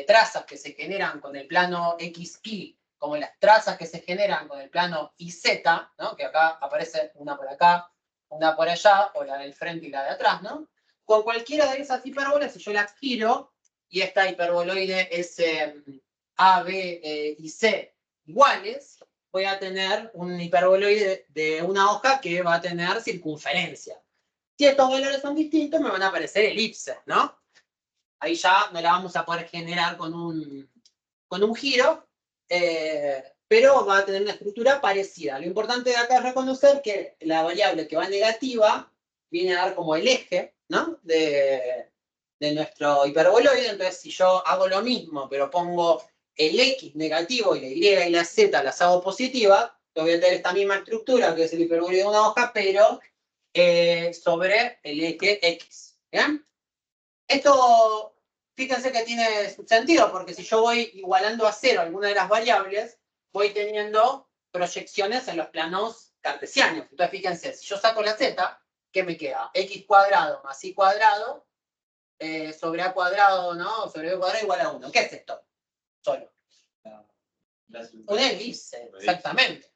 trazas que se generan con el plano XY, como las trazas que se generan con el plano YZ, ¿no? Que acá aparece una por acá, una por allá, o la del frente y la de atrás, ¿no? Con cualquiera de esas hipérbolas, si yo las giro, y esta hiperboloide es A, B y C iguales, voy a tener un hiperboloide de una hoja que va a tener circunferencia. Si estos valores son distintos, me van a aparecer elipses, ¿no? Ahí ya no la vamos a poder generar con un giro, pero va a tener una estructura parecida. Lo importante de acá es reconocer que la variable que va negativa viene a dar como el eje, ¿no?, de nuestro hiperboloide. Entonces, si yo hago lo mismo, pero pongo el X negativo y la Y y la Z las hago positivas, yo voy a tener esta misma estructura que es el hiperboloide de una hoja, pero sobre el eje X. ¿Bien? Esto, fíjense que tiene sentido, porque si yo voy igualando a 0 alguna de las variables, voy teniendo proyecciones en los planos cartesianos. Entonces, fíjense, si yo saco la z, ¿qué me queda? X cuadrado más y cuadrado sobre a cuadrado, ¿no? Sobre b cuadrado igual a 1. ¿Qué es esto? Solo. Una elipse, exactamente.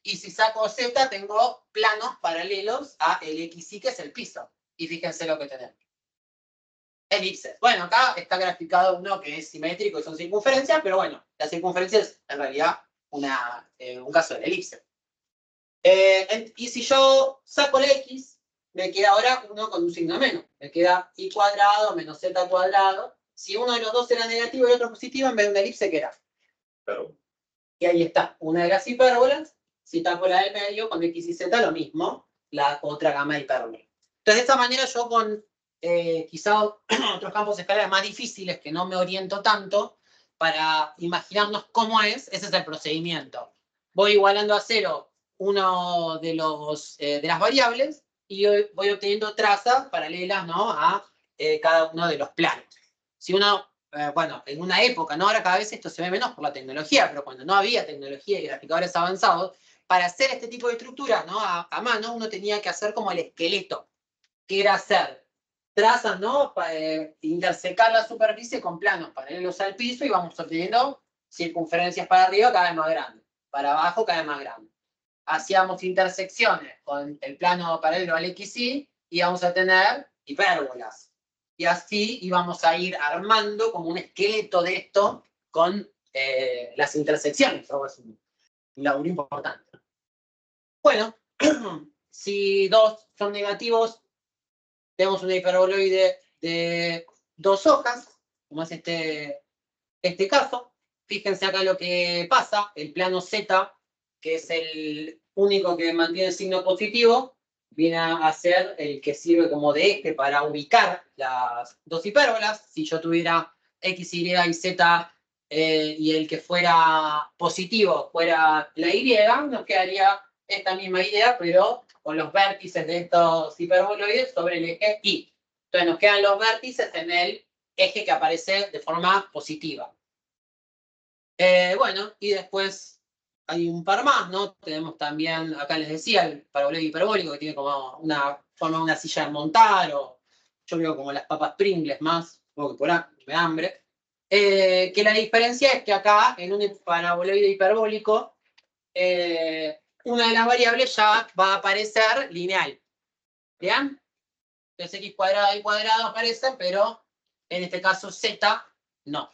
Y si saco z, tengo planos paralelos a el XY, que es el piso. Y fíjense lo que tenemos. Elipses. Bueno, acá está graficado uno que es simétrico y son circunferencias, pero bueno, la circunferencia es en realidad un caso de elipse. Y si yo saco la x, me queda ahora uno con un signo menos. Me queda y cuadrado menos z cuadrado. Si uno de los dos era negativo y el otro positivo, en vez de una elipse, ¿qué era? Pero, Y ahí está, una de las hipérbolas. Si tapo la del medio, con x y z lo mismo, la otra gama de hipérbola. Entonces, de esta manera yo con quizá otros campos escalares más difíciles, que no me oriento tanto, para imaginarnos cómo es, ese es el procedimiento. Voy igualando a cero uno de las variables y voy obteniendo trazas paralelas, ¿no?, a cada uno de los planos. Si uno, bueno, en una época, ¿no? Ahora cada vez esto se ve menos por la tecnología, pero cuando no había tecnología y graficadores avanzados, para hacer este tipo de estructura, ¿no?, a mano, uno tenía que hacer como el esqueleto, que era hacer trazas, ¿no?, intersecar la superficie con planos paralelos al piso y vamos obteniendo circunferencias para arriba cada vez más grandes, para abajo cada vez más grandes. Hacíamos intersecciones con el plano paralelo al XY y vamos a tener hipérbolas. Y así íbamos a ir armando como un esqueleto de esto con las intersecciones. Es un laburo importante. Bueno, si dos son negativos, tenemos una hiperboloide de dos hojas, como es este caso. Fíjense acá lo que pasa, el plano Z, que es el único que mantiene el signo positivo, viene a ser el que sirve como de eje para ubicar las dos hipérbolas. Si yo tuviera X, Y y Z y el que fuera positivo fuera la Y, nos quedaría esta misma idea, pero con los vértices de estos hiperboloides sobre el eje Y. Entonces nos quedan los vértices en el eje que aparece de forma positiva. Bueno, y después hay un par más, ¿no? Tenemos también, acá les decía, el paraboloide hiperbólico, que tiene como una forma de una silla de montar, o yo veo como las papas Pringles más, supongo que por ahí me da hambre. Que la diferencia es que acá, en un paraboloide hiperbólico, una de las variables ya va a aparecer lineal. ¿Bien? Entonces x cuadrado y cuadrado aparecen, pero en este caso z no.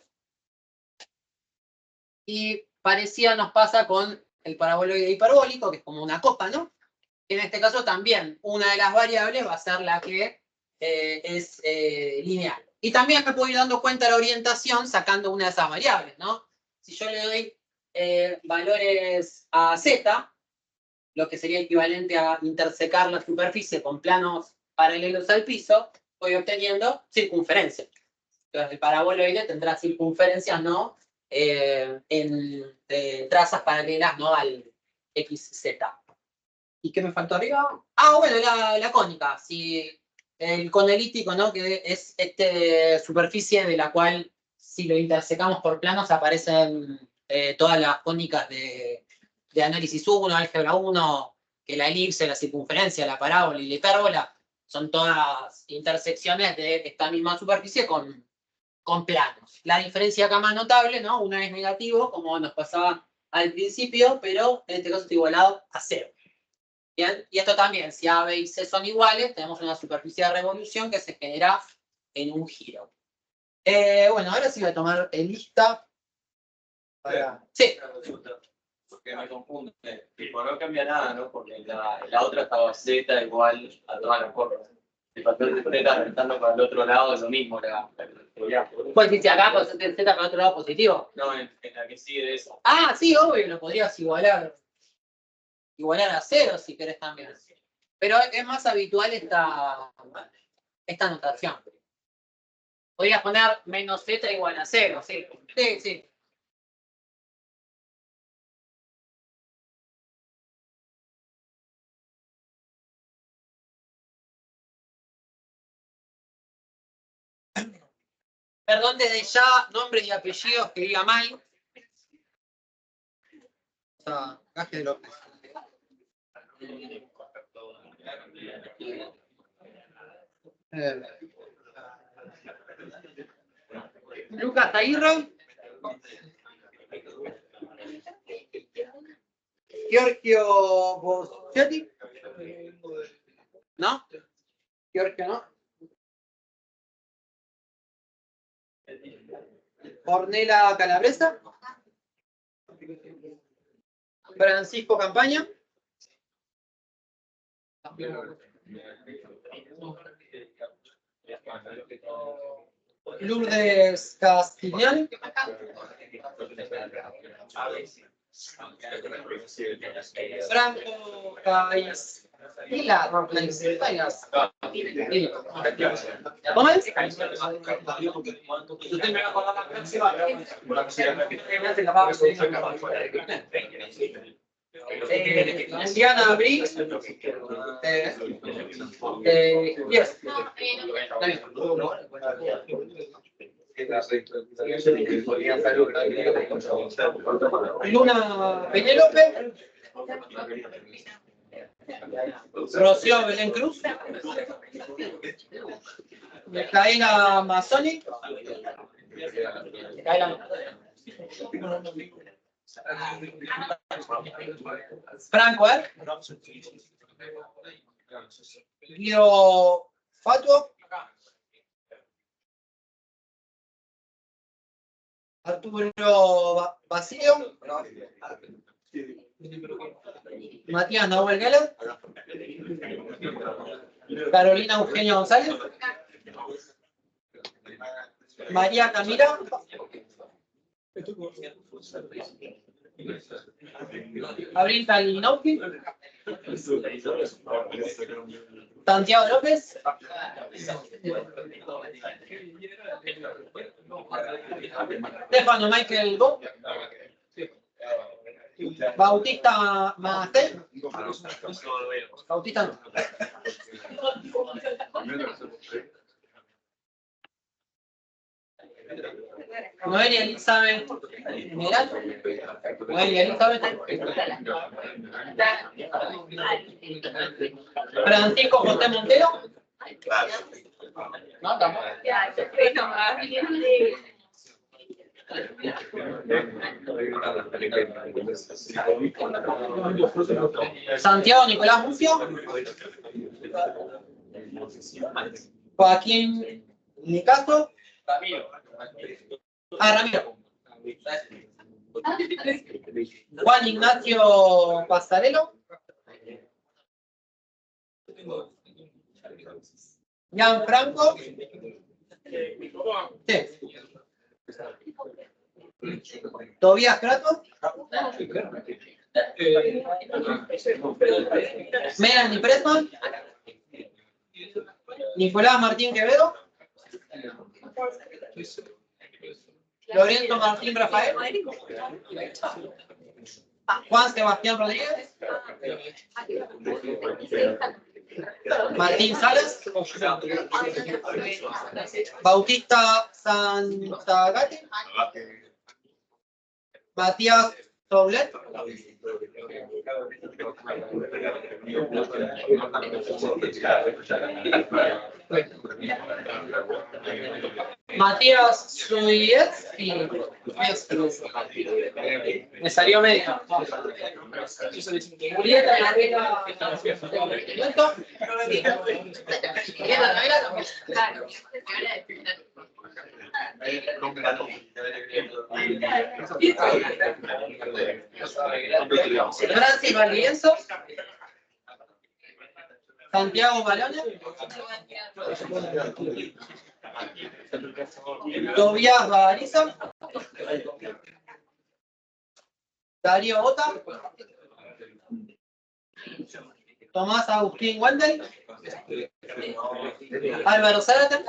Y parecido nos pasa con el paraboloide hiperbólico, que es como una copa, ¿no? En este caso también una de las variables va a ser la que es lineal. Y también me puedo ir dando cuenta de la orientación sacando una de esas variables, ¿no? Si yo le doy valores a z, lo que sería equivalente a intersecar la superficie con planos paralelos al piso, voy obteniendo circunferencias. Entonces el paraboloide tendrá circunferencias, ¿no?, en trazas paralelas, ¿no?, al XZ. ¿Y qué me faltó arriba? Ah, bueno, la cónica. Si el conelítico, ¿no?, que es esta superficie de la cual, si lo intersecamos por planos, aparecen todas las cónicas de análisis 1, álgebra 1, que la elipse, la circunferencia, la parábola y la hipérbola son todas intersecciones de esta misma superficie con planos. La diferencia acá más notable, ¿no? Una es negativo, como nos pasaba al principio, pero en este caso está igualado a 0. ¿Bien? Y esto también, si A, B y C son iguales, tenemos una superficie de revolución que se genera en un giro. Bueno, ahora sí voy a tomar lista. Sí. Porque me confunde. Tipo, no cambia nada, ¿no? Porque la otra estaba Z igual a todas las cosas. El factor de Z restando para el otro lado es lo mismo. Pues si acá pues Z para el otro lado positivo. No, en la que sigue de eso. Ah, sí, obvio, lo podrías igualar. Igualar a 0 si querés también. Pero es más habitual esta notación. Podrías poner menos Z igual a 0, sí. Sí, sí. Perdón desde ya, nombres y apellidos que diga mal. Lucas Aguirre. Giorgio Boschetti. ¿No? Giorgio no. Ornella Calabresa. Francisco Campaña. Lourdes Castigliani. Franco Cais. Y la Robles. ¿Cómo es? Juliana Briggs. Yes. Luna Penélope. Rocío Belén Cruz. Micaela Mazzoni. Franco Guido Fatuo. Arturo Basilio. Matías Nahuel Geller. Carolina Eugenia González. María Camila. Abril Kalinowski. Santiago López. Stefano Michael Bo. Bautista Magacel. Bautista no. Noelia Elizabeth Meral. Noelia Elizabeth. Francisco José Montero. No, tampoco. Santiago Nicolás Mucio. Joaquín Nicaso. Ramiro. Juan Ignacio Pasarelo. Gianfranco. Sí. Tobías Prato. Melanie Pressman. Nicolás Martín Quevedo. Lorenzo Martín Rafael. Juan Sebastián Rodríguez. Martín Salas. Bautista Santagati. Matías Toblet. Matías Suyevsky. Me salió medio. Julieta Gabriela. Francis Valienzo. Santiago Balone. Tobías Bariza. Darío Bota. Tomás Agustín Wendel. Álvaro Zárate.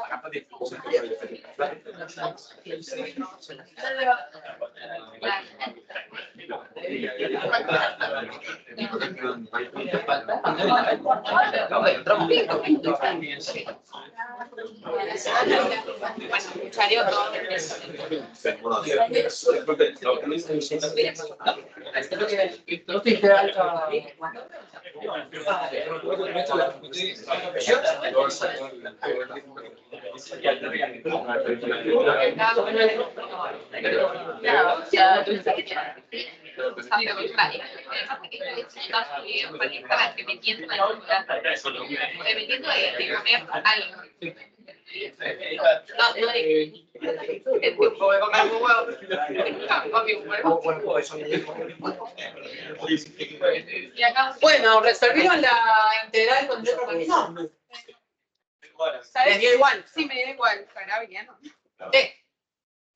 Bueno, resolvieron la integral con letra continuo. Les dio igual. Sí, me da igual. Estará bien.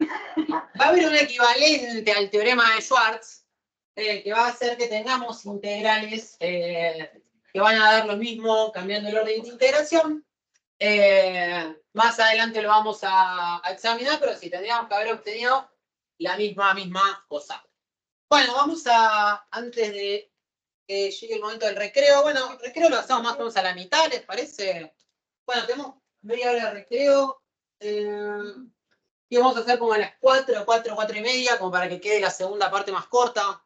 Va a haber un equivalente al teorema de Schwartz que va a hacer que tengamos integrales que van a dar lo mismo cambiando el orden de integración. Más adelante lo vamos a examinar, pero sí tendríamos que haber obtenido la misma cosa. Bueno, vamos a, antes de que llegue el momento del recreo, bueno, el recreo lo hacemos más o menos a la mitad, ¿les parece? Bueno, tenemos media hora de recreo. Y vamos a hacer como a las 4 y media, como para que quede la segunda parte más corta.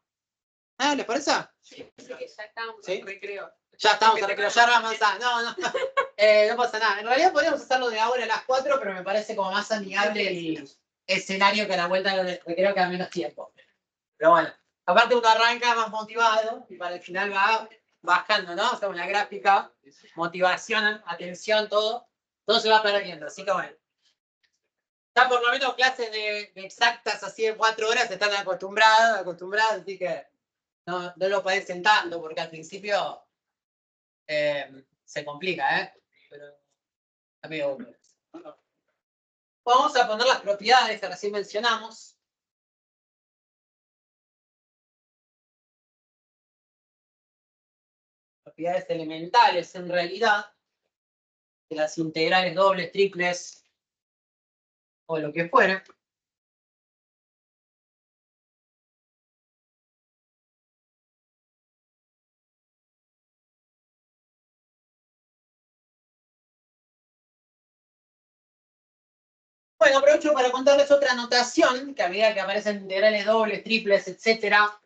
¿Les parece? Sí, ya estamos ¿Sí? en recreo. Ya estamos en recreo, ya avanzar. No, no pasa nada. En realidad podríamos hacerlo de ahora a las 4, pero me parece como más amigable el escenario que a la vuelta del recreo queda menos tiempo. Pero bueno, aparte uno arranca más motivado y para el final va bajando, ¿no? Hacemos la gráfica, motivación, atención, todo se va perdiendo. Así que bueno. Ya por lo menos clases de exactas así de 4 horas están acostumbrados, así que no lo padecen tanto, porque al principio se complica, ¿eh? Pero amigo, vamos a poner las propiedades que recién mencionamos. Propiedades elementales, en realidad, de las integrales dobles, triples, o lo que fuera. Bueno, aprovecho para contarles otra notación que a medida que aparecen integrales dobles, triples, etcétera,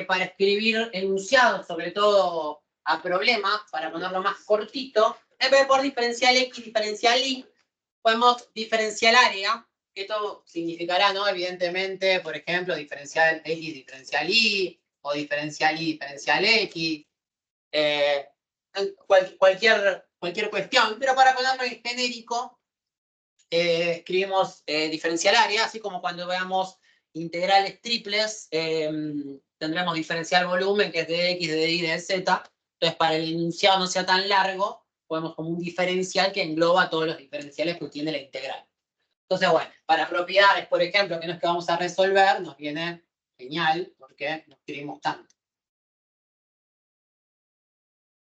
para escribir enunciados, sobre todo a problemas, para ponerlo más cortito. En vez de por diferencial X, diferencial Y, podemos diferencial área, que esto significará, ¿no? Evidentemente, por ejemplo, diferencial X, diferencial Y, o diferencial Y, diferencial X, cualquier cuestión, pero para ponerlo en genérico, escribimos diferencial área, así como cuando veamos integrales triples, tendremos diferencial volumen, que es de X, de Y, de Z. Entonces, para el enunciado no sea tan largo, podemos como un diferencial que engloba todos los diferenciales que tiene la integral. Entonces, bueno, para propiedades, por ejemplo, que no es que vamos a resolver, nos viene genial, porque no escribimos tanto.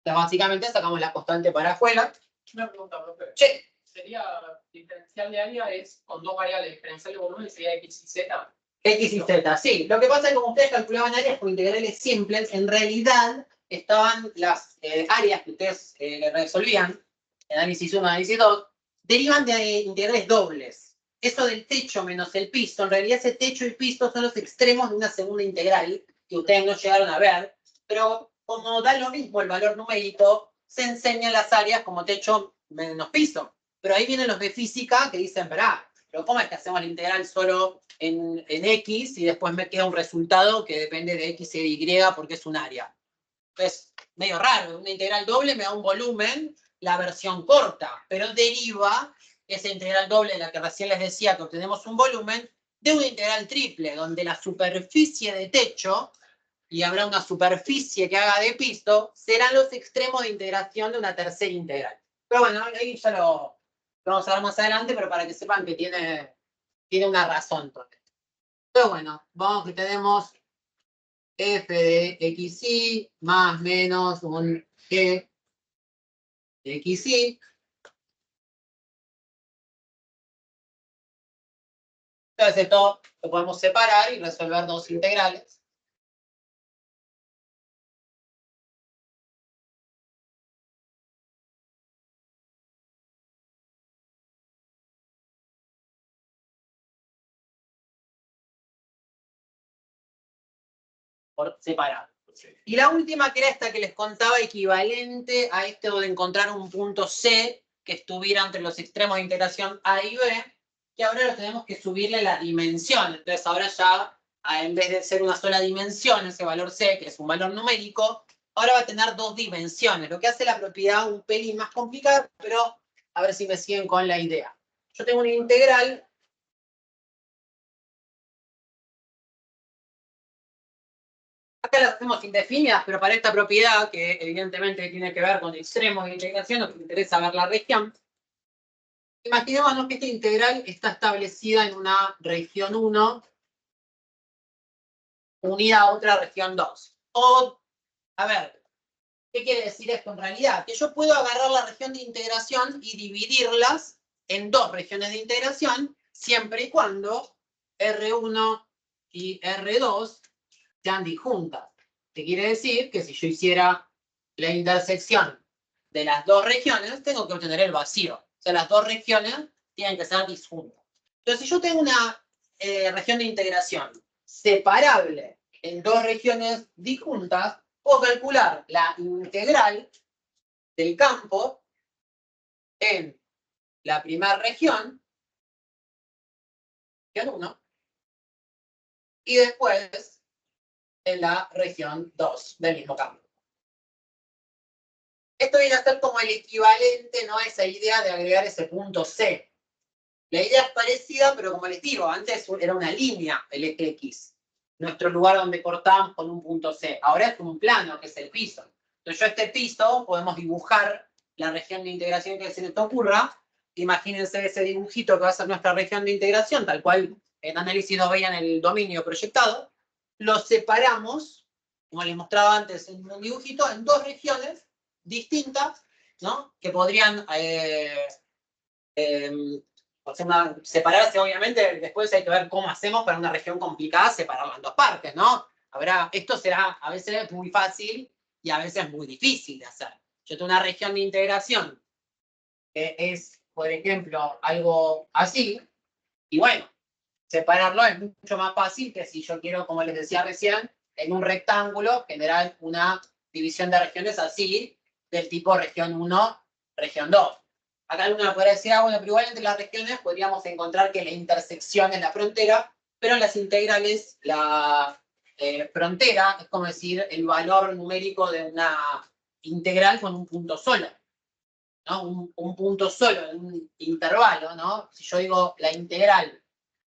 Entonces, básicamente sacamos la constante para afuera. Una pregunta, profe. Sí. Sería diferencial de área es con dos variables, diferencial de volumen sería X y Z. X y Z, sí. Lo que pasa es que como ustedes calculaban áreas con integrales simples, en realidad estaban las áreas que ustedes resolvían, análisis 1, análisis 2, derivan de integrales dobles. Eso del techo menos el piso, en realidad ese techo y piso son los extremos de una segunda integral que ustedes no llegaron a ver, pero como da lo mismo el valor numérico, se enseñan las áreas como techo menos piso. Pero ahí vienen los de física que dicen, pero ¿cómo es que hacemos la integral solo en X y después me queda un resultado que depende de X y de Y porque es un área? Es medio raro, una integral doble me da un volumen, la versión corta, pero deriva esa integral doble de la que recién les decía que obtenemos un volumen de una integral triple, donde la superficie de techo, y habrá una superficie que haga de piso, serán los extremos de integración de una tercera integral. Pero bueno, ahí ya lo vamos a ver más adelante, pero para que sepan que tiene una razón todo esto. Pero bueno, vamos que tenemos f de xy más menos un g de xy. Entonces esto lo podemos separar y resolver dos integrales. Por separado. Y la última que era esta que les contaba, equivalente a esto de encontrar un punto C que estuviera entre los extremos de integración A y B, que ahora lo tenemos que subirle la dimensión. Entonces ahora ya, en vez de ser una sola dimensión, ese valor C, que es un valor numérico, ahora va a tener 2 dimensiones, lo que hace la propiedad un pelín más complicada, pero a ver si me siguen con la idea. Yo tengo una integral. Acá las hacemos indefinidas, pero para esta propiedad, que evidentemente tiene que ver con extremos de integración, nos interesa ver la región. Imaginémonos que esta integral está establecida en una región 1 unida a otra región 2. O, a ver, ¿qué quiere decir esto en realidad? Que yo puedo agarrar la región de integración y dividirlas en 2 regiones de integración, siempre y cuando R1 y R2 sean disjuntas. ¿Qué quiere decir? Que si yo hiciera la intersección de las 2 regiones, tengo que obtener el vacío. O sea, las 2 regiones tienen que ser disjuntas. Entonces, si yo tengo una región de integración separable en 2 regiones disjuntas, puedo calcular la integral del campo en la primera región, región 1, y después en la región 2 del mismo campo. Esto viene a ser como el equivalente, ¿no?, a esa idea de agregar ese punto C. La idea es parecida, pero como les digo, antes era una línea el eje X. Nuestro lugar donde cortamos con un punto C. Ahora es un plano, que es el piso. Entonces yo este piso podemos dibujar la región de integración que se les ocurra. Imagínense ese dibujito que va a ser nuestra región de integración, tal cual en análisis 2 veían el dominio proyectado. Lo separamos, como les mostraba antes en un dibujito, en 2 regiones distintas, ¿no?, que podrían separarse, obviamente. Después hay que ver cómo hacemos para una región complicada separarla en 2 partes, ¿no? Esto será a veces muy fácil y a veces muy difícil de hacer. Yo tengo una región de integración que es, por ejemplo, algo así, y bueno, separarlo es mucho más fácil que si yo quiero, como les decía recién, en un rectángulo generar una división de regiones así, del tipo región 1, región 2. Acá alguno podría decir, bueno, pero igual entre las regiones podríamos encontrar que la intersección es la frontera, pero en las integrales la frontera es como decir el valor numérico de una integral con un punto solo, ¿no? Un punto solo en un intervalo, ¿no? Si yo digo la integral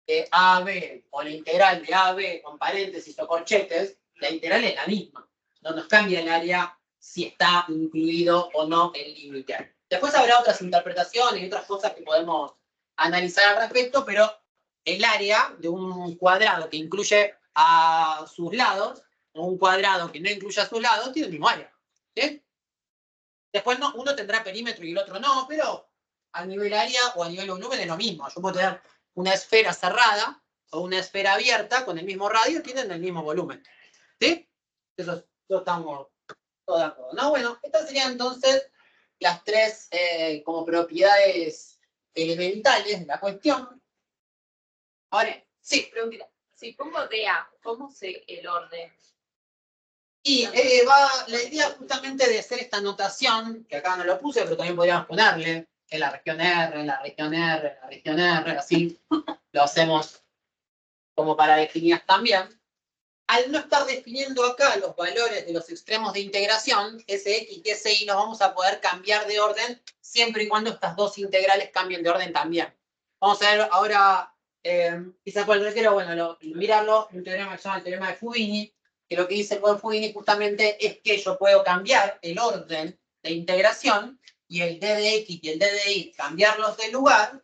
de AB o la integral de AB con paréntesis o corchetes, la integral es la misma. No nos cambia el área si está incluido o no el límite. Después habrá otras interpretaciones y otras cosas que podemos analizar al respecto, pero el área de un cuadrado que incluye a sus lados o un cuadrado que no incluye a sus lados tiene el mismo área. ¿Sí? Después uno tendrá perímetro y el otro no, pero a nivel área o a nivel volumen es lo mismo. Yo puedo tener una esfera cerrada o una esfera abierta con el mismo radio y tienen el mismo volumen. ¿Sí? Eso estamos todos de acuerdo, ¿no? Bueno, estas serían entonces las 3 como propiedades elementales de la cuestión. Ahora, sí, preguntita. Si pongo DA, ¿cómo sé el orden? Y la idea justamente de hacer esta notación, que acá no lo puse, pero también podríamos ponerle en la región R, en la región R, en la región R, así lo hacemos como para definir también. Al no estar definiendo acá los valores de los extremos de integración, Sx y Si, los vamos a poder cambiar de orden siempre y cuando estas 2 integrales cambien de orden también. Vamos a ver ahora, quizás por el requiero, bueno, mirarlo, un teorema que se llama el teorema de Fubini, que lo que dice el de Fubini justamente es que yo puedo cambiar el orden de integración y el d de x y el d de y cambiarlos de lugar.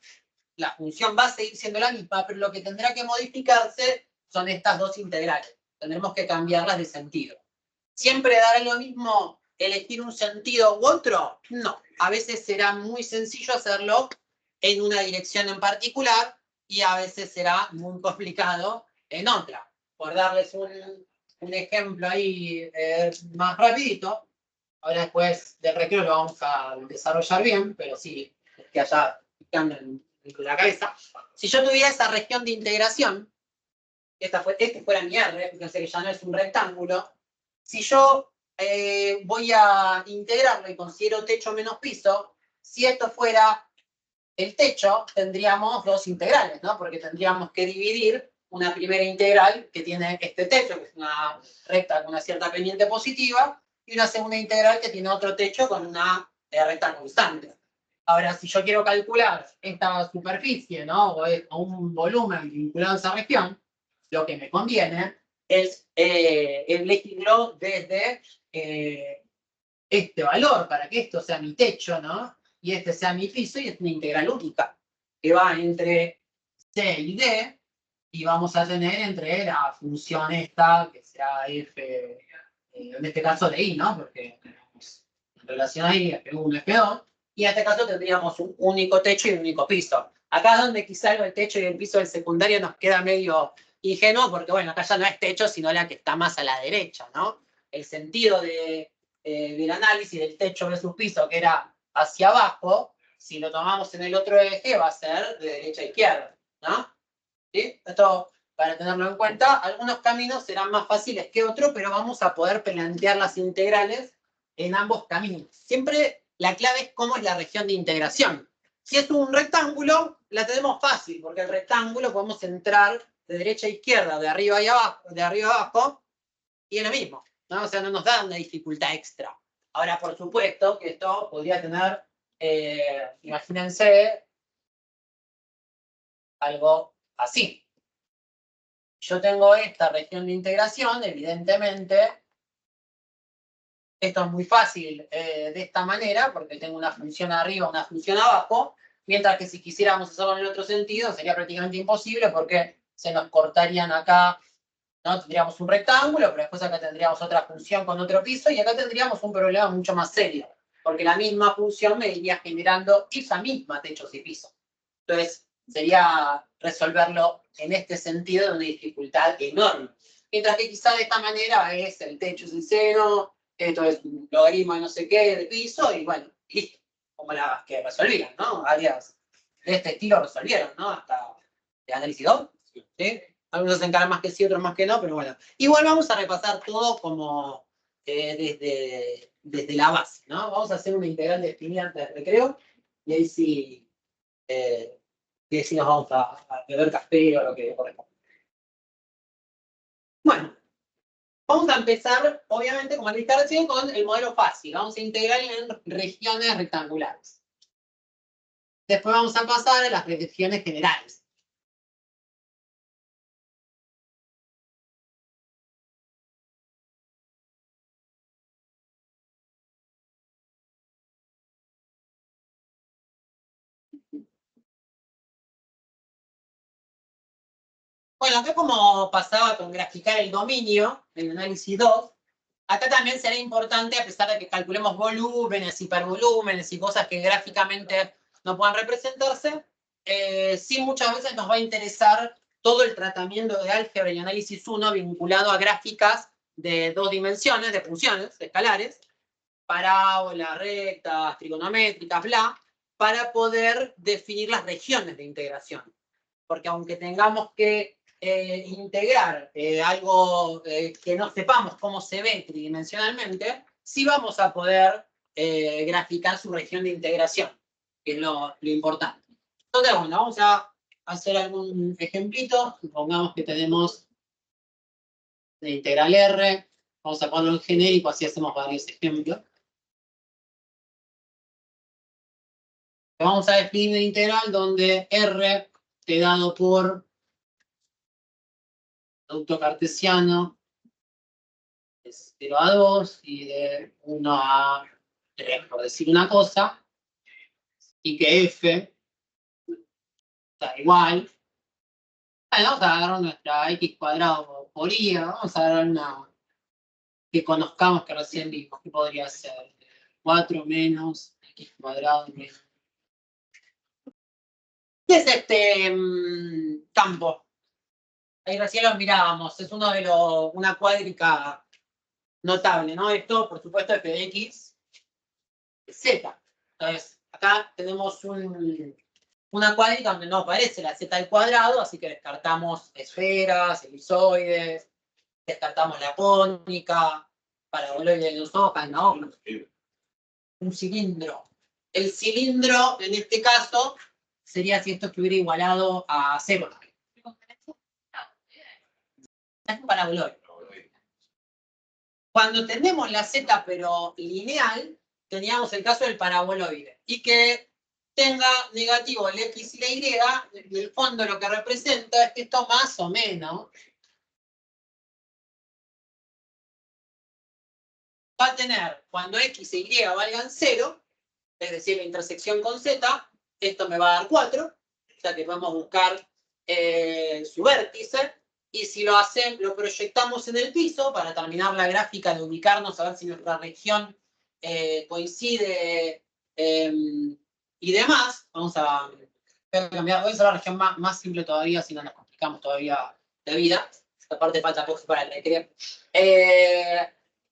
La función va a seguir siendo la misma, pero lo que tendrá que modificarse son estas 2 integrales. Tendremos que cambiarlas de sentido. ¿Siempre dará lo mismo elegir un sentido u otro? No. A veces será muy sencillo hacerlo en una dirección en particular y a veces será muy complicado en otra. Por darles un ejemplo ahí más rapidito, ahora después del recreo lo vamos a desarrollar bien, pero sí, es que allá en la cabeza. Si yo tuviera esa región de integración, este fuera mi R, fíjense que ya no es un rectángulo, Si yo voy a integrarlo y considero techo menos piso, si esto fuera el techo, tendríamos dos integrales, ¿no? Porque tendríamos que dividir una primera integral que tiene este techo, que es una recta con una cierta pendiente positiva, y una segunda integral que tiene otro techo con una recta constante. Ahora, si yo quiero calcular esta superficie, ¿no? O un volumen vinculado a esa región, lo que me conviene es elegirlo desde este valor para que esto sea mi techo, ¿no? Y este sea mi piso, y es una integral única que va entre C y D, y vamos a tener entre la función esta, que sea f, en este caso de I, ¿no? Porque tenemos en relación a I, F1, F2, y en este caso tendríamos un único techo y un único piso. Acá es donde quizá el techo y el piso del secundario nos queda medio ingenuo, porque bueno, acá ya no es techo, sino la que está más a la derecha, ¿no? El sentido del análisis del techo versus piso, que era hacia abajo, si lo tomamos en el otro eje, va a ser de derecha a izquierda, ¿no? ¿Sí? Esto, para tenerlo en cuenta, algunos caminos serán más fáciles que otros, pero vamos a poder plantear las integrales en ambos caminos. Siempre la clave es cómo es la región de integración. Si es un rectángulo, la tenemos fácil, porque el rectángulo podemos entrar de derecha a izquierda, de arriba a abajo, y es lo mismo, ¿no? O sea, no nos da una dificultad extra. Ahora, por supuesto que esto podría tener, imagínense, algo así. Yo tengo esta región de integración, evidentemente, esto es muy fácil de esta manera, porque tengo una función arriba, una función abajo, mientras que si quisiéramos hacerlo en el otro sentido, sería prácticamente imposible, porque se nos cortarían acá, ¿no? Tendríamos un rectángulo, pero después acá tendríamos otra función con otro piso, y acá tendríamos un problema mucho más serio, porque la misma función me iría generando esa misma techos y pisos. Entonces, sería resolverlo en este sentido de una dificultad enorme. Mientras que quizá de esta manera es el techo es el seno, esto es un logaritmo de no sé qué del piso, y bueno, listo, como las que resolvían, ¿no? Áreas de este estilo resolvieron, ¿no? Hasta de análisis 2, ¿sí? Algunos se encargan más que sí, otros más que no, pero bueno. Igual vamos a repasar todo como desde la base, ¿no? Vamos a hacer una integral de estudiantes de recreo, y ahí sí, y si nos vamos a beber café o lo que corresponda. Bueno, vamos a empezar, obviamente, como les dije recién, con el modelo fácil. Vamos a integrar en regiones rectangulares. Después vamos a pasar a las regiones generales. Bueno, acá como pasaba con graficar el dominio, el análisis 2, acá también será importante, a pesar de que calculemos volúmenes, hipervolúmenes y cosas que gráficamente no puedan representarse, sí muchas veces nos va a interesar todo el tratamiento de álgebra y análisis 1 vinculado a gráficas de dos dimensiones, de funciones escalares, parábolas, rectas, trigonométricas, bla, para poder definir las regiones de integración. Porque aunque tengamos que integrar algo que no sepamos cómo se ve tridimensionalmente, sí vamos a poder graficar su región de integración, que es lo importante. Entonces, bueno, vamos a hacer algún ejemplito. Supongamos que tenemos la integral R. Vamos a ponerlo en genérico, así hacemos varios ejemplos. Vamos a definir una integral donde R esté dado por producto cartesiano de 0 a 2 y de 1 a 3, por decir una cosa, y que F está igual. Bueno, vamos a agarrar nuestra X cuadrado por Y, vamos a agarrar una que conozcamos que recién vimos, que podría ser 4 menos X cuadrado menos. ¿Qué es este campo? Ahí recién lo mirábamos, es uno de una cuádrica notable, ¿no? Esto, por supuesto, f de x, z. Entonces, acá tenemos una cuádrica donde no aparece la z al cuadrado, así que descartamos esferas, elipsoides, descartamos la cónica, paraboloide de 2 hojas, ¿no? Un cilindro. El cilindro, en este caso, sería si esto estuviera igualado a 0. Es un paraboloide. Cuando tenemos la z pero lineal, teníamos el caso del paraboloide. Y que tenga negativo el x y la y, en el fondo lo que representa es que esto más o menos va a tener, cuando x e y valgan 0, es decir, la intersección con z, esto me va a dar 4, o sea que podemos buscar su vértice, y si lo proyectamos en el piso, para terminar la gráfica de ubicarnos, a ver si nuestra región coincide y demás, vamos a cambiar, voy a hacer la región más simple todavía, si no nos complicamos todavía de vida, esta parte falta poco para el recreo.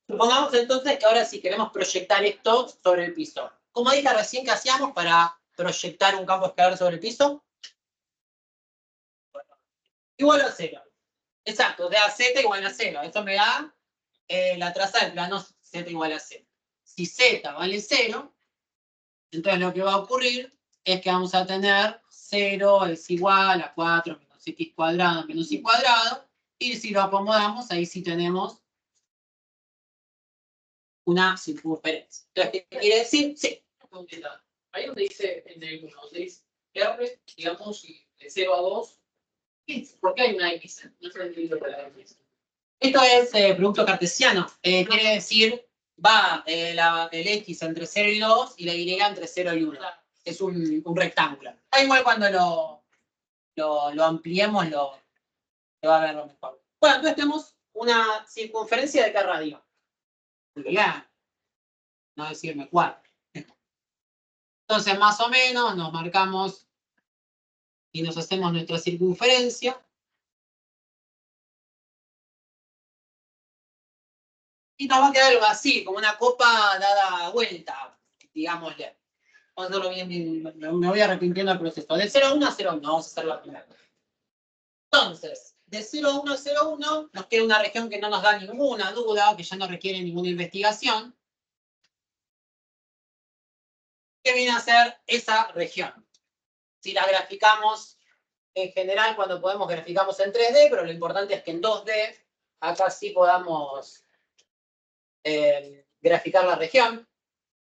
Supongamos entonces que ahora sí queremos proyectar esto sobre el piso. Como dije recién, ¿qué hacíamos para proyectar un campo escalar sobre el piso? Igual a 0. Exacto, de a z igual a 0. Esto me da la traza del plano z igual a 0. Si z vale 0, entonces lo que va a ocurrir es que vamos a tener 0 es igual a 4 menos x cuadrado menos y cuadrado. Y si lo acomodamos, ahí sí tenemos una circunferencia. Entonces, ¿qué quiere decir? Sí. Ahí donde dice donde dice R, digamos, de 0 a 2, ¿por qué hay una X? No se entiende para la X. Esto es producto cartesiano. Quiere decir, va el X entre 0 y 2 y la Y entre 0 y 1. Es un rectángulo. Da igual cuando lo ampliemos, lo va a ver lo mejor. Bueno, entonces tenemos una circunferencia de qué radio. No decirme cuál. Entonces, más o menos, nos marcamos y nos hacemos nuestra circunferencia. Y nos va a quedar algo así, como una copa dada vuelta, digámosle. Vamos a hacerlo bien, me voy arrepintiendo del proceso. De 0 a 1 a 0 a 1, vamos a hacerlo la primera. Entonces, de 0 a 1 a 0 a 1, nos queda una región que no nos da ninguna duda, que ya no requiere ninguna investigación. ¿Qué viene a ser esa región? Si la graficamos en general, cuando podemos graficamos en 3D, pero lo importante es que en 2D, acá sí podamos graficar la región.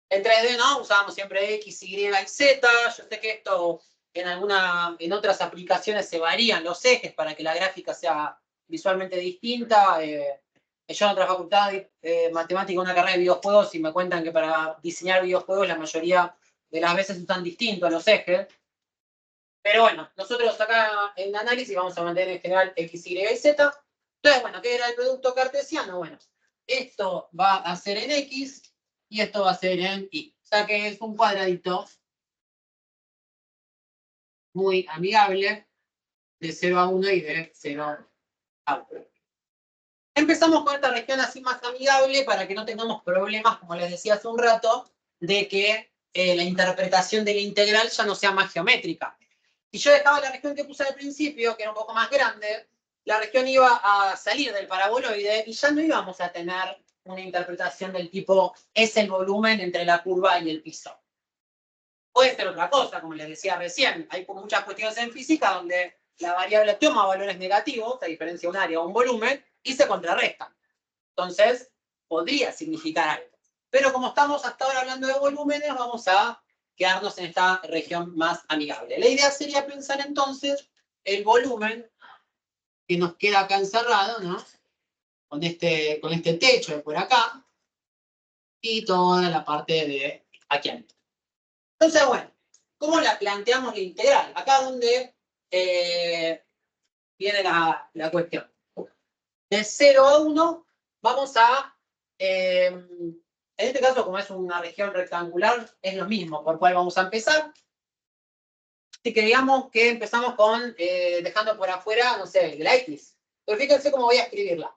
En 3D, ¿no? Usábamos siempre X, Y y Z. Yo sé que esto en otras aplicaciones se varían los ejes para que la gráfica sea visualmente distinta. Yo en otra facultad de matemática, una carrera de videojuegos, y me cuentan que para diseñar videojuegos la mayoría de las veces están distintos los ejes. Pero bueno, nosotros acá en análisis vamos a mantener en general X, Y y Z. Entonces, bueno, ¿qué era el producto cartesiano? Bueno, esto va a ser en X y esto va a ser en Y. O sea que es un cuadradito muy amigable de 0 a 1 y de 0 a 1. Empezamos con esta región así más amigable para que no tengamos problemas, como les decía hace un rato, de que la interpretación de la integral ya no sea más geométrica. Si yo dejaba la región que puse al principio, que era un poco más grande, la región iba a salir del paraboloide y ya no íbamos a tener una interpretación del tipo es el volumen entre la curva y el piso. Puede ser otra cosa, como les decía recién. Hay muchas cuestiones en física donde la variable toma valores negativos, a diferencia de un área o un volumen, y se contrarrestan. Entonces, podría significar algo. Pero como estamos hasta ahora hablando de volúmenes, vamos a quedarnos en esta región más amigable. La idea sería pensar entonces el volumen que nos queda acá encerrado, ¿no? Con este techo de por acá y toda la parte de aquí adentro. Entonces, bueno, ¿cómo la planteamos la integral? Acá donde viene la cuestión. De 0 a 1 vamos a, en este caso, como es una región rectangular, es lo mismo por cuál vamos a empezar. Así que digamos que empezamos con, dejando por afuera, no sé, la X. Pero fíjense cómo voy a escribirla.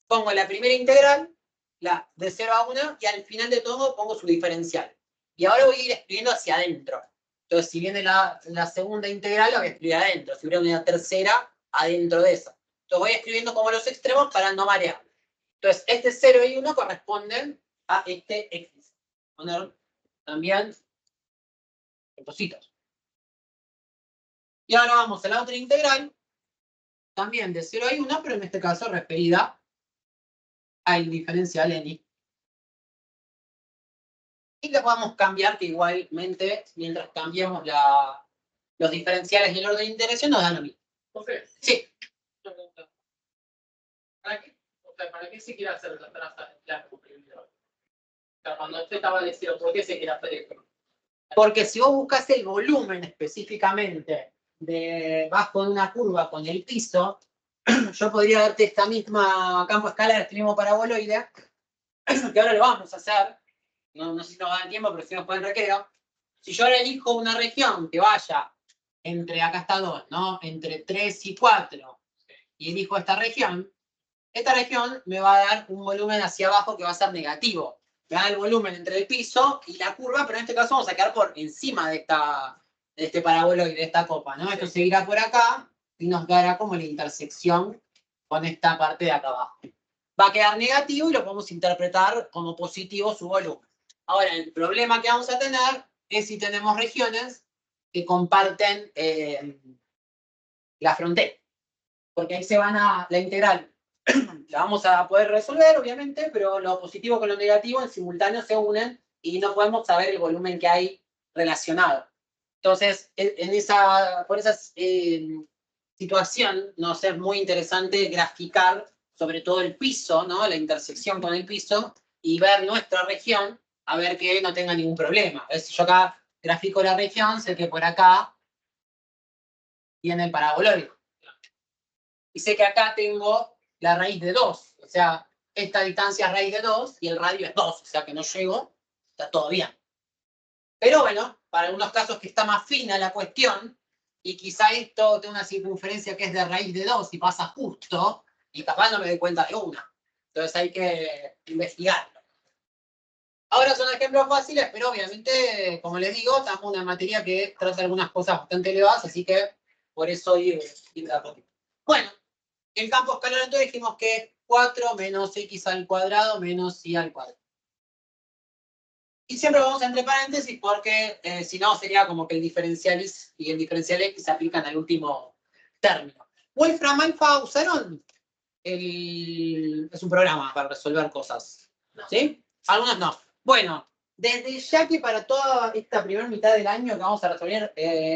Pongo la primera integral, la de 0 a 1, y al final de todo pongo su diferencial. Y ahora voy a ir escribiendo hacia adentro. Entonces, si viene la segunda integral, la voy a escribir adentro. Si hubiera una tercera, adentro de esa. Entonces voy escribiendo como los extremos para no marear. Entonces, este 0 y 1 corresponden a este x. Poner también depósitos. Y ahora vamos a la otra integral, también de 0 y 1, pero en este caso referida al diferencial en y. Y le podemos cambiar, que igualmente, mientras cambiemos los diferenciales y el orden de integración, nos dan lo mismo. Entonces, Sí. una pregunta. ¿Para qué se quiere hacer la traza de la compatibilidad? O sea, cuando usted estaba diciendo, ¿por qué se quiere hacer esto? Porque si vos buscas el volumen específicamente debajo de una curva con el piso, yo podría darte esta misma campo escalar, este mismo paraboloide, que ahora lo vamos a hacer. No sé si nos va a dar tiempo, pero si nos pueden recreo. Si yo ahora elijo una región que vaya entre, acá está 2, ¿no? Entre 3 y 4, y elijo esta región me va a dar un volumen hacia abajo que va a ser negativo. Me da el volumen entre el piso y la curva, pero en este caso vamos a quedar por encima de este paraboloide, de esta copa, ¿no? Esto seguirá por acá y nos dará como la intersección con esta parte de acá abajo. Va a quedar negativo y lo podemos interpretar como positivo su volumen. Ahora, el problema que vamos a tener es si tenemos regiones que comparten la frontera. Porque ahí se van a la integral. La vamos a poder resolver, obviamente, pero lo positivo con lo negativo en simultáneo se unen y no podemos saber el volumen que hay relacionado. Entonces, por esa situación, nos es muy interesante graficar sobre todo el piso, ¿no? La intersección con el piso y ver nuestra región, a ver que no tenga ningún problema. Si yo acá grafico la región, sé que por acá viene el paraboloide. Y sé que acá tengo la raíz de 2. O sea, esta distancia es raíz de 2 y el radio es 2. O sea que no llego, está todo bien. Pero bueno, para algunos casos que está más fina la cuestión, y quizá esto tiene una circunferencia que es de raíz de 2 y pasa justo, y capaz no me doy cuenta de una. Entonces hay que investigarlo. Ahora son ejemplos fáciles, pero obviamente, como les digo, estamos en una materia que trata algunas cosas bastante elevadas, así que por eso ir de a poquito. Bueno, el campo escalar entonces dijimos que es 4 menos x al cuadrado menos y al cuadrado. Y siempre vamos entre paréntesis porque si no sería como que el diferencial y el diferencial x se aplican al último término. Wolfram Alpha usaron es un programa para resolver cosas. ¿Sí? Algunas no. Bueno, desde ya que para toda esta primera mitad del año que vamos a resolver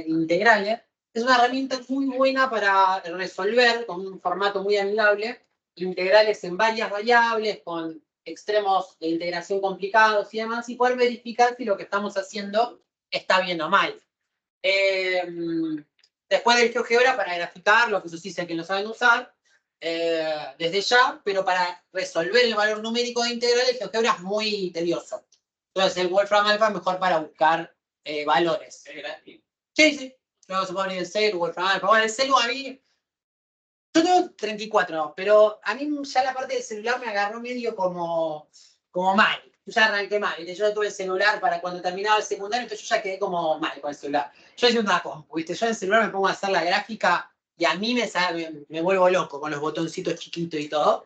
integrales, es una herramienta muy buena para resolver con un formato muy amigable integrales en varias variables, con extremos de integración complicados y demás, y poder verificar si lo que estamos haciendo está bien o mal. Después del GeoGebra, para graficarlo, que eso sí sé que lo saben usar, desde ya, pero para resolver el valor numérico de integral, el GeoGebra es muy tedioso. Entonces, el Wolfram Alpha es mejor para buscar valores. Sí, sí. Luego se puede abrir el celu, Wolfram Alpha. Bueno, el celu a mí... Yo tengo 34, pero a mí ya la parte del celular me agarró medio como mal. Yo ya arranqué mal. ¿Viste? Yo tuve el celular para cuando terminaba el secundario, entonces yo ya quedé como mal con el celular. Yo hice una compu, ¿viste? Yo en el celular me pongo a hacer la gráfica y a mí me vuelvo loco con los botoncitos chiquitos y todo.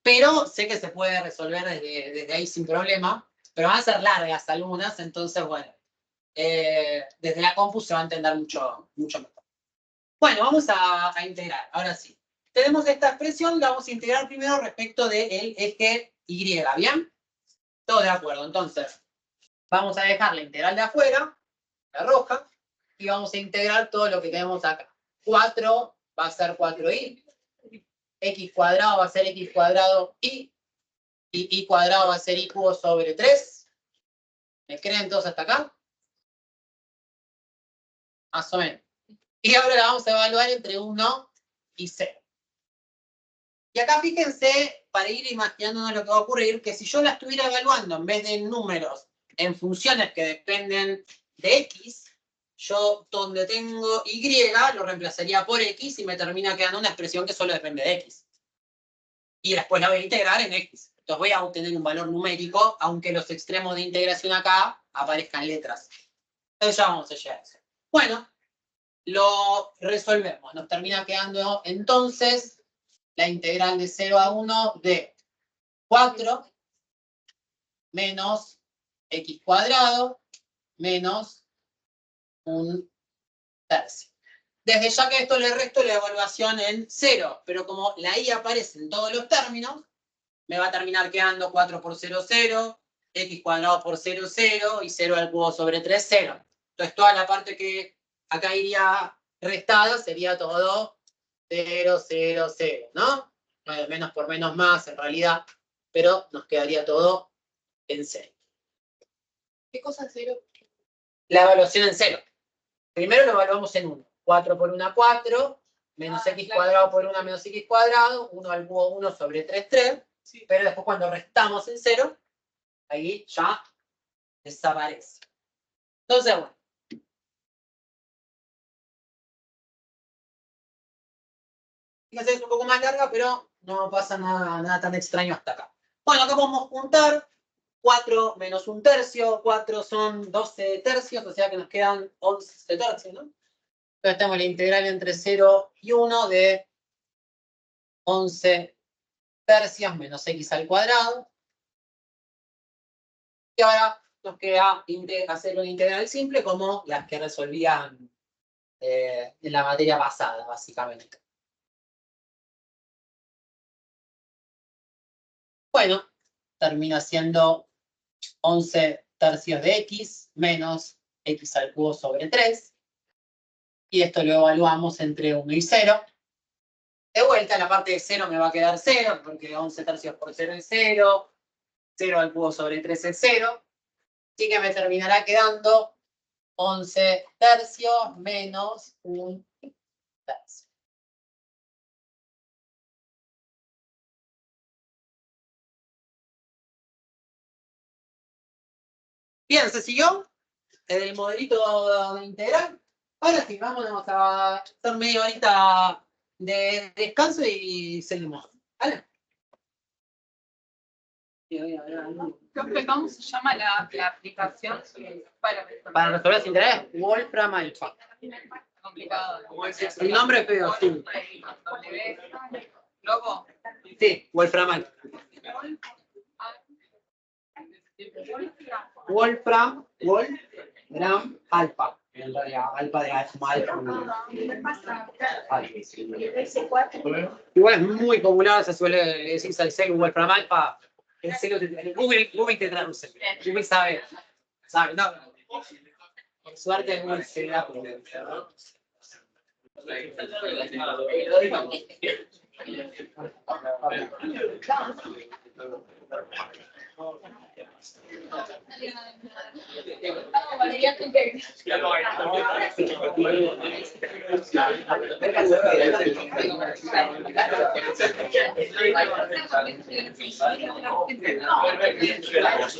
Pero sé que se puede resolver desde ahí sin problema. Pero van a ser largas algunas, entonces, bueno. Desde la compu se va a entender mucho mejor. Bueno, vamos a integrar. Ahora sí. Tenemos esta expresión, la vamos a integrar primero respecto del eje Y, ¿bien? Todos de acuerdo. Entonces, vamos a dejar la integral de afuera, la roja, y vamos a integrar todo lo que tenemos acá. 4 va a ser 4y, x cuadrado va a ser x cuadrado y y cuadrado va a ser y cubo sobre 3. ¿Me creen todos hasta acá? Más o menos. Y ahora la vamos a evaluar entre 1 y 0. Y acá fíjense, para ir imaginándonos lo que va a ocurrir, que si yo la estuviera evaluando en vez de números en funciones que dependen de x, yo donde tengo y lo reemplazaría por x y me termina quedando una expresión que solo depende de x. Y después la voy a integrar en x. Entonces voy a obtener un valor numérico, aunque los extremos de integración acá aparezcan letras. Entonces ya vamos a llegar a eso. Bueno, lo resolvemos. Nos termina quedando entonces la integral de 0 a 1 de 4 menos x cuadrado menos 1 tercio. Desde ya que esto le resto la evaluación en 0, pero como la i aparece en todos los términos, me va a terminar quedando 4 por 0, 0, x cuadrado por 0, 0, y 0 al cubo sobre 3, 0. Entonces toda la parte que acá iría restada sería todo 0, 0, 0, ¿no? Bueno, menos por menos más en realidad, pero nos quedaría todo en 0. ¿Qué cosa es 0? La evaluación en 0. Primero lo evaluamos en 1. 4 por 1, 4, menos x cuadrado por 1 menos x cuadrado, 1 al cubo 1 sobre 3, 3. Sí. Pero después cuando restamos en 0, ahí ya desaparece. Entonces, bueno. Fíjense, es un poco más larga, pero no pasa nada tan extraño hasta acá. Bueno, acá podemos juntar 4 menos 1 tercio. 4 son 12 tercios, o sea que nos quedan 11 tercios, ¿no? Entonces tenemos la integral entre 0 y 1 de 11 tercios menos x al cuadrado. Y ahora nos queda hacer una integral simple como las que resolvían en la materia pasada, básicamente. Bueno, termina siendo 11 tercios de x menos x al cubo sobre 3. Y esto lo evaluamos entre 1 y 0. De vuelta, la parte de 0 me va a quedar 0, porque 11 tercios por 0 es 0. 0 al cubo sobre 3 es 0. Así que me terminará quedando 11 tercios menos 1 tercio. Bien, ¿se siguió? El modelito de integral. Ahora sí, vámonos a hacer media horita de descanso y seguimos. ¿Vale? ¿Cómo se llama la aplicación Para resolver las integrales, Wolfram Alpha. complicado? El nombre es feo, sí. ¿Logo? Sí, Wolfram Alpha. Wolfram Alpha. En realidad, alfa de alfa. Igual es muy popular, se suele decirse el celu Wolfram Alpha. El celu, Google te traduce. Google sabe, no. Por suerte Google se da por